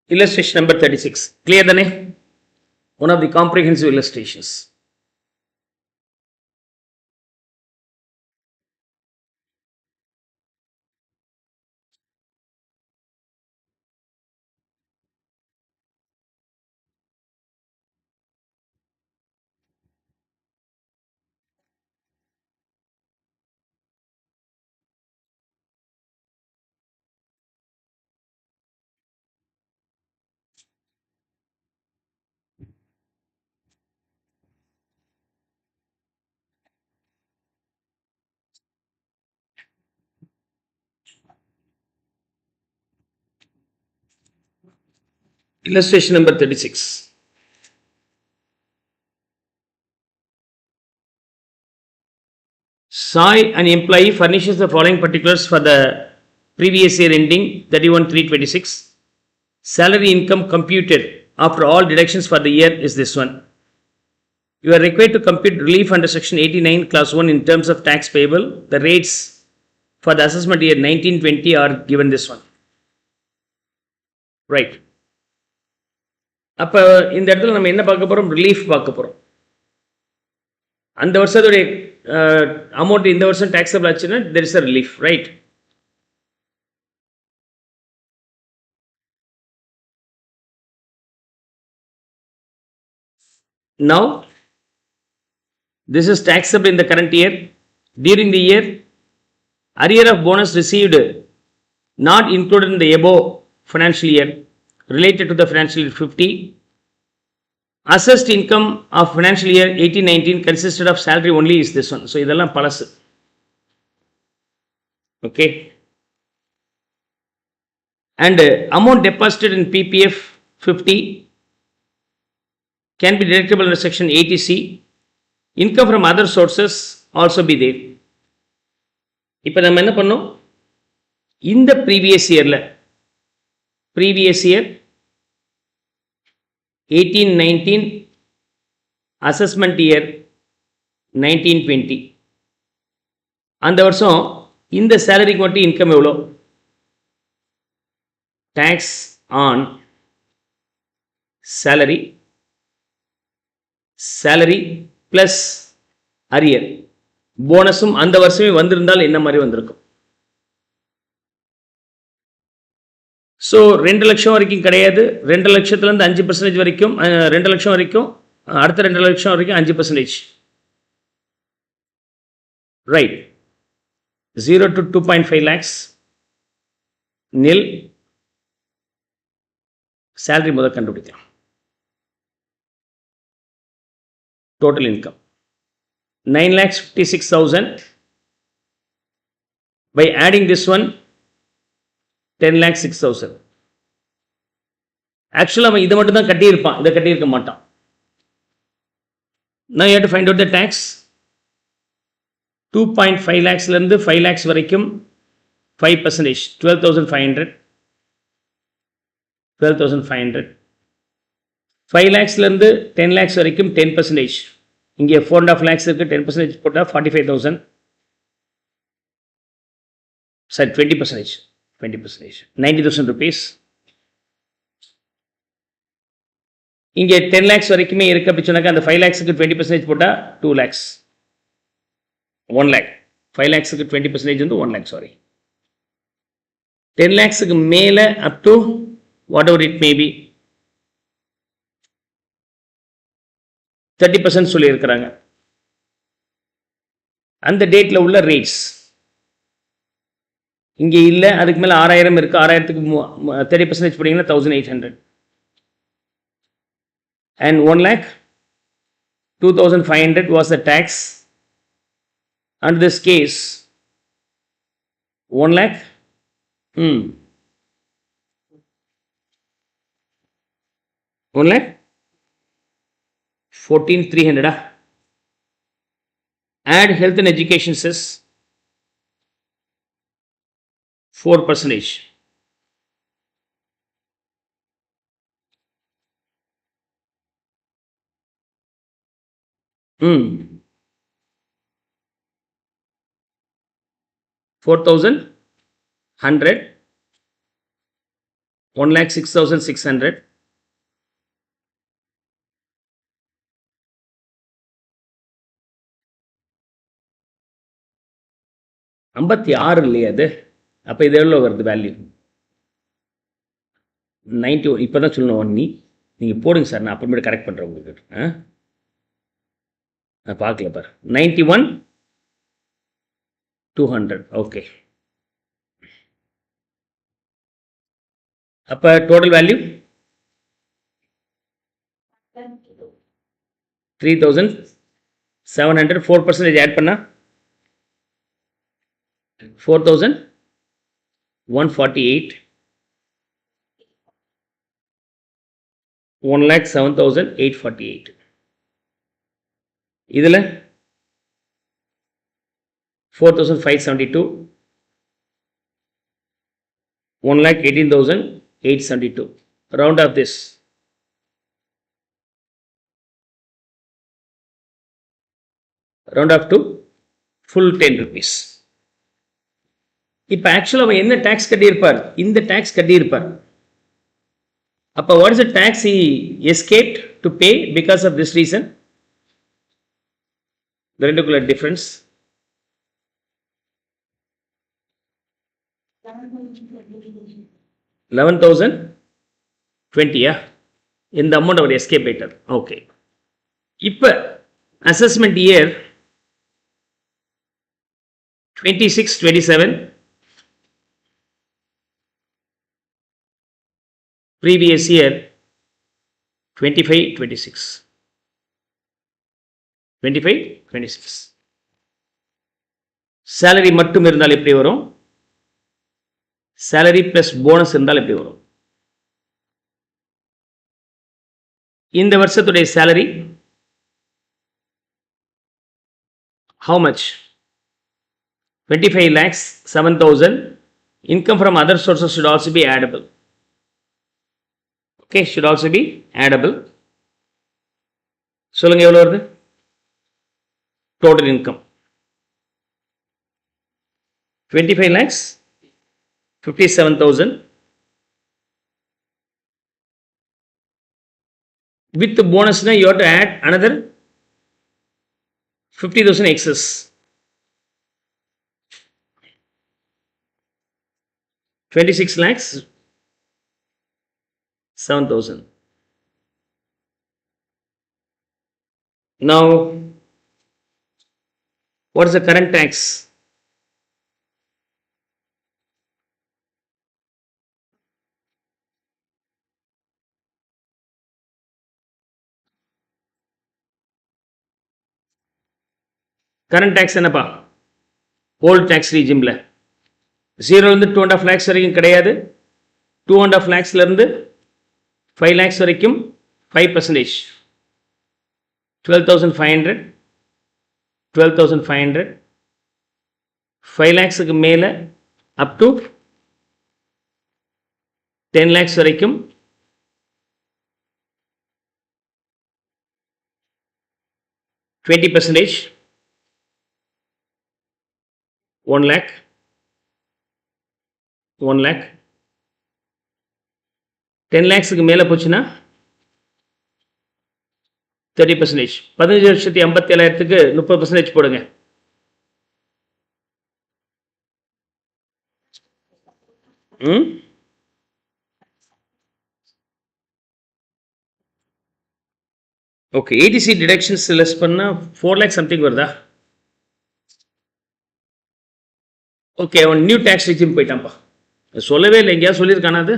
Speaker 1: Illustration number 36. Clear the name? One of the comprehensive illustrations. Illustration number 36. Sai, an employee, furnishes the following particulars for the previous year ending 31/3/26. Salary income computed after all deductions for the year is this one. You are required to compute relief under section 89 class 1 in terms of tax payable. The rates for the assessment year 19/20 are given this one. Right. அப்போ இந்த இடத்துல நம்ம என்ன பார்க்க போகிறோம்? Relief பார்க்க போகிறோம். அந்த வருஷத்துடைய அமௌண்ட் இந்த வருஷம் டேக்ஸபிள் ஆச்சுன்னா there is a relief, right? Now, this is taxable in the current year. During the year, arrear of bonus received not included in the above financial year related to the financial year 50. Assessed income of financial year 18-19 consisted of salary only is this one. So, இதெல்லாம் பழசு. Okay. And amount deposited in PPF 50 can be deductible under section 80C. Income from other sources also be there. இப்போ நம்ம என்ன பண்ணோம்? இந்த previous year 18-19 assessment year 19-20 அந்த வருஷம் இந்த சேலரிக்கு மட்டும் இன்கம் எவ்வளோ? Tax on salary plus arrear போனஸும் அந்த வருஷமே வந்திருந்தால் என்ன மாதிரி வந்திருக்கும்? ஸோ 2 லட்சம் வரைக்கும் கிடையாது, 2 லட்சத்துலேருந்து 5% வரைக்கும், 2 லட்சம் வரைக்கும், அடுத்த 2 லட்சம் வரைக்கும் 5%. Right. 0 to 2.5 lakhs nil. Salary முதல் கண்டுபிடிக்கலாம். Total income 9,56,000. By adding this one 10,06,000. Actually அவன் இதை மட்டும் தான் கட்டியிருப்பான், இதை கட்டியிருக்க மாட்டான். Now you have to find out the tax. 2.5 lakhsலேருந்து 5 lakhs வரைக்கும் 5%, 12,500. 5 lakhsலேருந்து 10 lakhs வரைக்கும் 10%. இங்கே 4.5 lakhs இருக்கு, 10% போட்டால் 45,000. Sorry 20%, 90,000 rupees. இங்கே 10 lakhs வரைக்குமே இருக்கு அப்படி சொன்னாக்கா அந்த 5 lakhsக்கு 20% போட்டால் 2 lakhs, 1 lakh. 5 lakhsக்கு 20% வந்து 1 lakh, சாரி. 10 lakhsக்கு மேலே up to whatever it may be 30% சொல்லியிருக்கிறாங்க. அந்த டேட்டில் உள்ள ரேட்ஸ் இங்கே இல்லை, அதுக்கு மேலே 6,000 இருக்கு. 6,000க்கு 30% போட்டிங்கன்னா 1,800. And 1 lakh 2,500 was the tax. Under this case 1 lakh 1 lakh 14,300. Add health and education cess 4%. 4,100. 1,06,600. ஐம்பத்தி ஆறு இல்லையா அது? அப்போ இது எவ்வளோ வருது வேல்யூ? 91. இப்போ தான் சொல்லணும். நீங்கள் போடுங்க சார், நான் அப்புறமேட்டு கரெக்ட் பண்ணுறேன் உங்களுக்கு. நான் பார்க்கல பார். 91,200. ஓகே. அப்போ டோட்டல் வேல்யூ 3,700. 4% ஆட் பண்ணா 4,148. 1,07,848. இதில் 4,572. 1,18,872. Round of this. Round up to full 10 rupees. இப்போ ஆக்சுவலாக அவன் என்ன டேக்ஸ் கட்டியிருப்பார்? இந்த tax கட்டியிருப்பார். What is the tax he escaped to pay because of this reason? The ரெண்டுக்குள்ள difference. 11,020 இந்த அமௌண்ட் அவர் எஸ்கேப் ஆயிட்டார். ஓகே, இப்போ assessment year 26-27, previous year 25-26, 25-26. Salary மட்டும் இருந்தால் எப்படி வரும்? சேலரி பிளஸ் போனஸ் இருந்தால் எப்படி வரும்? இந்த வருஷத்துடைய salary how much? 25 lakhs 7,000. Income from other sources should also be addable. Okay, should also be addable. சொல்லுங்க எவ்வளவு வருது? Total income 25 lakhs 57,000. With the bonus now you have to add another 50,000 excess. 26 lakhs 7,000. Now what is the current tax? Current tax என்னப்பா? Old tax ரீஜிமில் 0லேருந்து 2.5 lakhs வரைக்கும் கிடையாது. 2.5 lakhsலேருந்து 5 lakhs வரைக்கும் 5%. 12,500, 12,500. 5 lakhsக்கு மேலே அப் டு 10 lakhs வரைக்கும் 20%. 1 lakh, 1 lakh. 10 lakhsக்கு மேலே போச்சுன்னா 30%. 15,57,000க்கு 30% போடுங்க. ஓகே, ஏடிசி டிடக்ஷன்ஸ் லெஸ் பண்ணால் 4 lakh சம்திங் வருதா? ஓகே, அவன் நியூ டேக்ஸ் ரிஜிம் போயிட்டான்ப்பா. சொல்லவே இல்லை, எங்கேயாவது சொல்லியிருக்கானா? அது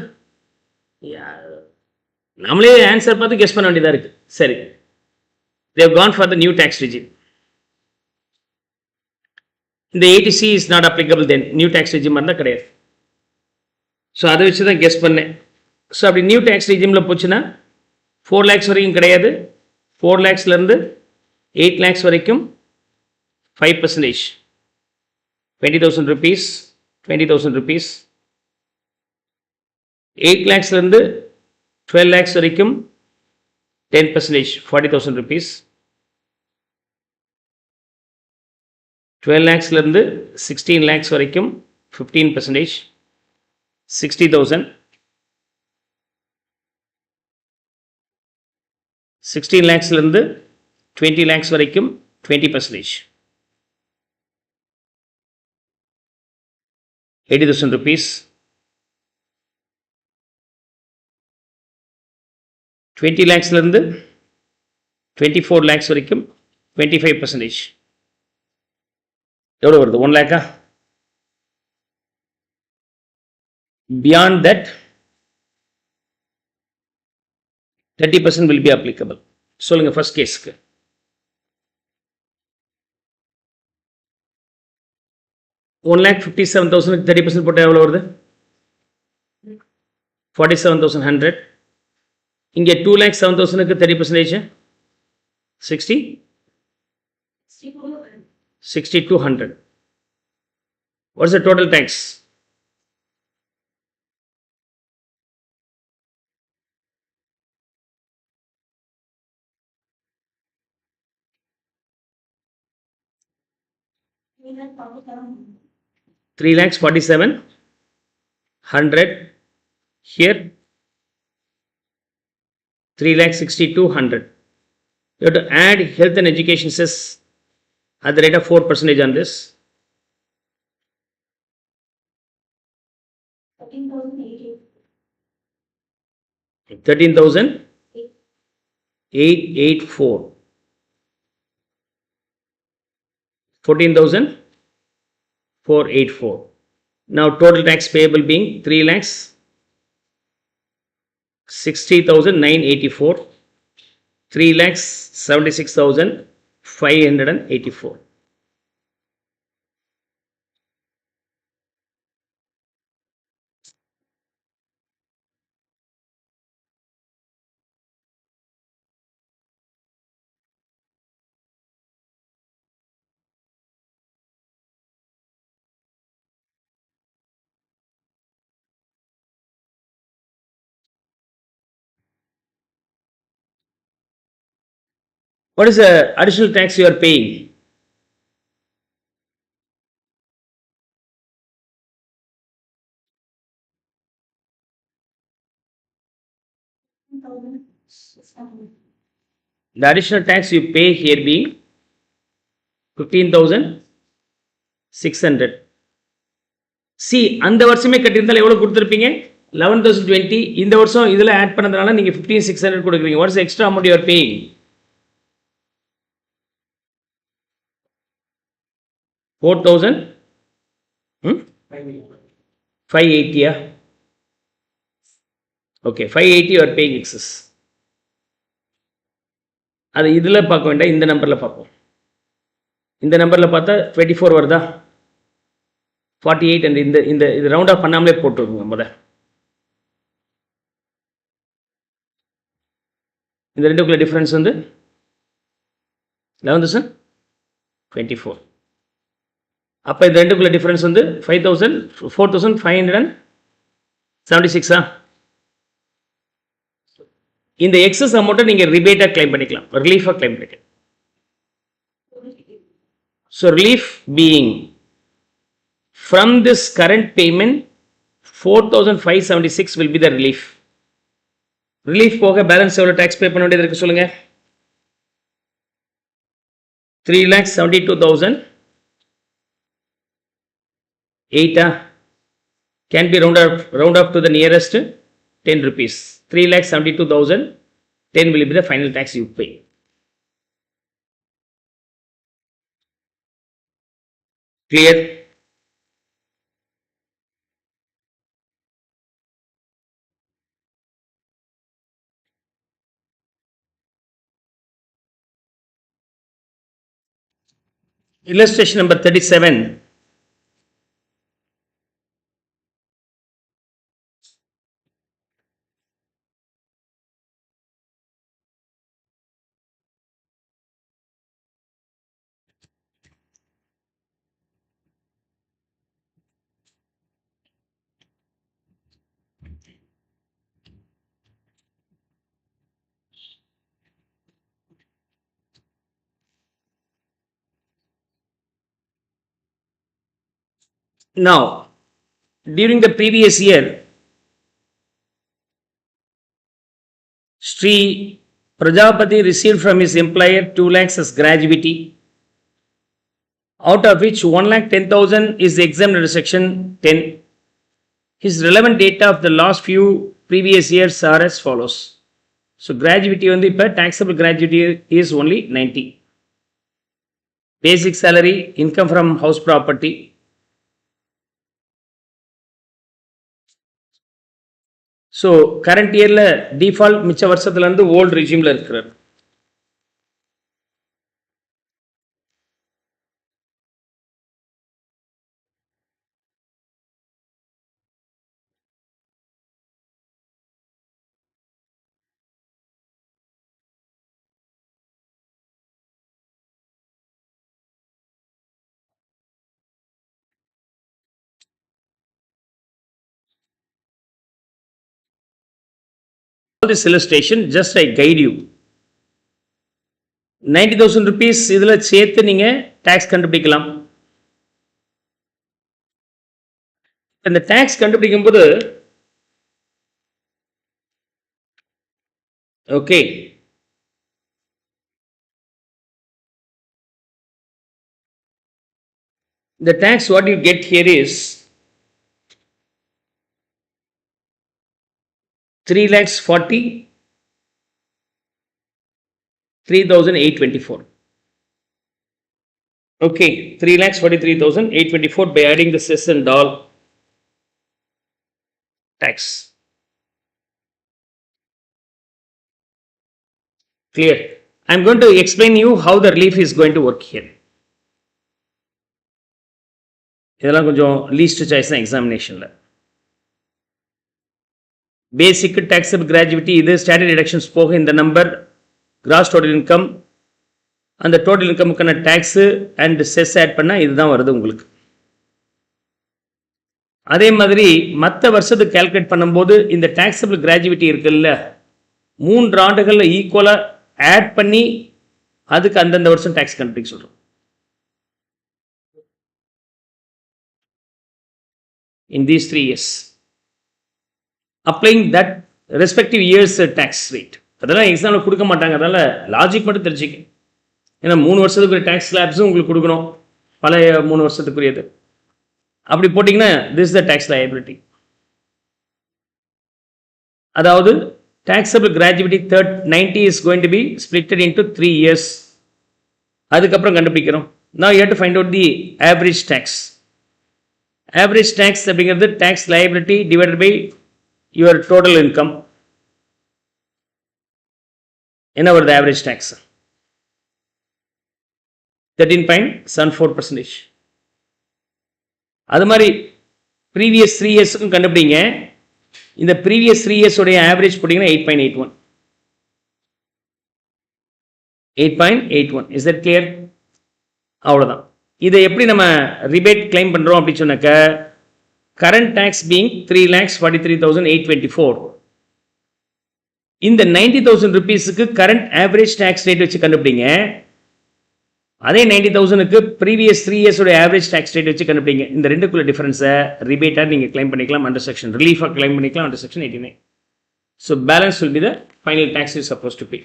Speaker 1: நம்மளே ஆன்சர் பார்த்து கெஸ் பண்ண வேண்டியதாக இருக்குது. சரி, they have gone for the new tax regime. இந்த ATC is not applicable then. New tax regime இருந்தால் கிடையாது. ஸோ அதை வச்சு தான் கெஸ் பண்ணேன். ஸோ அப்படி நியூ டேக்ஸ் ரிஜிமில் போச்சுன்னா 4 lakhs வரைக்கும் கிடையாது. 4 lakhsலேருந்து 8 lakhs வரைக்கும் 5%. 20,000 rupees, 20,000 rupees. 8 lakhsலேருந்து 12 lakhs வரைக்கும் 10%, 40,000 rupees. 12 lakhsலேருந்து 16 lakhs வரைக்கும் 15%, 60,000. 16 lakhsலேருந்து 20 lakhs வரைக்கும் 20%, 80,000 rupees. 20 lakhsலேருந்து 24 lakhs வரைக்கும் 25%. எவ்வளோ வருது? 1 lakh. Beyond that 30% will be applicable. சொல்லுங்க ஃபர்ஸ்ட் கேஸ்க்கு. 1,57,000 30% போட்டால் எவ்வளோ வருது? 47,100. இங்கே 2,07,000 30%, 6,200. What is the total tax? $3,47,100 here. 3,62,100. You have to add health and education cess at the rate of 4% on this. 13,884. 14,484. Now total tax payable being 3,60,984. 3,76,584. What is the additional tax you are paying? The additional tax you pay here being 15,600. C அந்த வருஷமே கட்டியிருந்தால் எவ்வளோ கொடுத்துருப்பீங்க? 11,020. இந்த வருஷம் இதில் add பண்ணதுனால நீங்கள் 15,600 கொடுக்குறீங்க. What is extra amount you are paying? 4,580. Okay, 580 you are paying excess. அது இதில் பார்க்க வேண்டாம், இந்த நம்பரில் பார்ப்போம். இந்த நம்பரில் பார்த்தா 24 வருதா? 48 அண்ட் இந்த இது ரவுண்ட் ஆஃப் பண்ணாமலே போட்டுருக்குங்க. இந்த ரெண்டுக்குள்ள டிஃப்ரென்ஸ் வந்து 11,024. அப்போ இந்த ரெண்டுக்குள்ள டிஃப்ரென்ஸ் வந்து 4,576. இந்த எக்ஸஸ் அமௌண்ட்டை நீங்கள் ரிபேட்டாக கிளைம் பண்ணிக்கலாம், ரிலீஃபாக கிளைம் பண்ணிக்கலாம். So relief being from this current payment 4,576 will be the relief. Relief போக பேலன்ஸ் எவ்வளோ டேக்ஸ் பே பண்ண வேண்டியது இருக்கு சொல்லுங்க? 3,72,008 can be round up to the nearest 10 rupees. 3,72,010 will be the final tax you pay. Clear? Illustration number 37. Now, during the previous year, Sri Prajapati received from his employer 2 lakhs as gratuity, out of which 1,10,000 is exempt under section 10. His relevant data of the last few previous years are as follows. So gratuity வந்து இப்போ taxable gratuity is only 90. Basic salary, income from house property. So current இயரில் default மிச்ச வருஷத்துலேருந்து old ரெஜியூமில் இருக்கிறார். This illustration just I guide you. 90,000 rupees இதில் சேர்த்து நீங்கள் tax கண்டுபிடிக்கலாம். இந்த டேக்ஸ் கண்டுபிடிக்கும் போது Okay. The tax what you get here is 3 lakhs 40 3,824. Okay, 3 lakhs 43,824 by adding the cess and all tax. Clear? I am going to explain you how the relief is going to work here. இதெல்லாம் கொஞ்சம் least choice தான் எக்ஸாமினேஷனில். Basic taxable gratuity இது standard deductions போக இந்த number gross total income அந்த total இன்கமுக்கான tax and cess add பண்ணால் இதுதான் வருது உங்களுக்கு. அதே மாதிரி மற்ற வருஷத்துக்கு கால்குலேட் பண்ணும்போது இந்த டேக்ஸபிள் கிராஜுவிட்டி இருக்குல்ல 3 ஆண்டுகளில் ஈக்குவலாக ஆட் பண்ணி அதுக்கு அந்தந்த வருஷம் டேக்ஸ் கண்டுபிடிக்க சொல்கிறோம். In these 3 years, applying that respective years tax rate. அதெல்லாம் எக்ஸாமில் கொடுக்க மாட்டாங்க, அதனால லாஜிக் மட்டும் தெரிஞ்சுக்க. ஏன்னா 3 வருஷத்துக்கு டேக்ஸ் ஸ்லாப்ஸும் உங்களுக்கு கொடுக்கணும், பழைய 3 வருஷத்துக்குரியது. அப்படி போட்டிங்கன்னா this is the tax liability. அதாவது taxable gratuity 90 is going to be splitted into 3 years. அதுக்கப்புறம் கண்டுபிடிக்கிறோம். Now you have to find out the average tax. Average tax அப்படிங்கிறது tax liability divided by your total income. என்ன வருது average tax? 13.74%. அது மாதிரி previous 3 இயர்ஸுக்கும் கண்டுபிடிங்க. இந்த ப்ரீவியஸ் 3 இயர்ஸ் உடைய ஆவரேஜ் போட்டிங்கன்னா 8.81. 8.81. Is that clear? அவ்வளோதான். இதை எப்படி நம்ம ரிபேட் கிளைம் பண்ணுறோம் அப்படின்னு சொன்னாக்க கரண்ட் டேக்ஸ் பீங் 3,43,824 இந்த 90,000 ருபீஸுக்கு கரண்ட் ஆவரேஜ் டேக்ஸ் ரேட் வச்சு கண்டுபிடிங்க. அதே 90,000க்கு ப்ரீவியஸ் 3 இயர்ஸோட ஆவரேஜ் டேக்ஸ் ரேட் வச்சு கண்டுபிடிங்க. இந்த ரெண்டுக்குள்ள டிஃபரன்ஸை ரிபேட்டாக நீங்கள் கிளைம் பண்ணிக்கலாம் அண்டர் செக்ஷன், ரிலீஃபாக கிளைம் பண்ணிக்கலாம் under section 89. So balance will be the final tax is suppose to pay.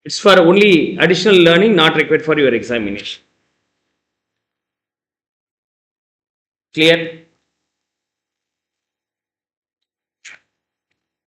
Speaker 1: It's for only additional learning, not required for your examination. Clear?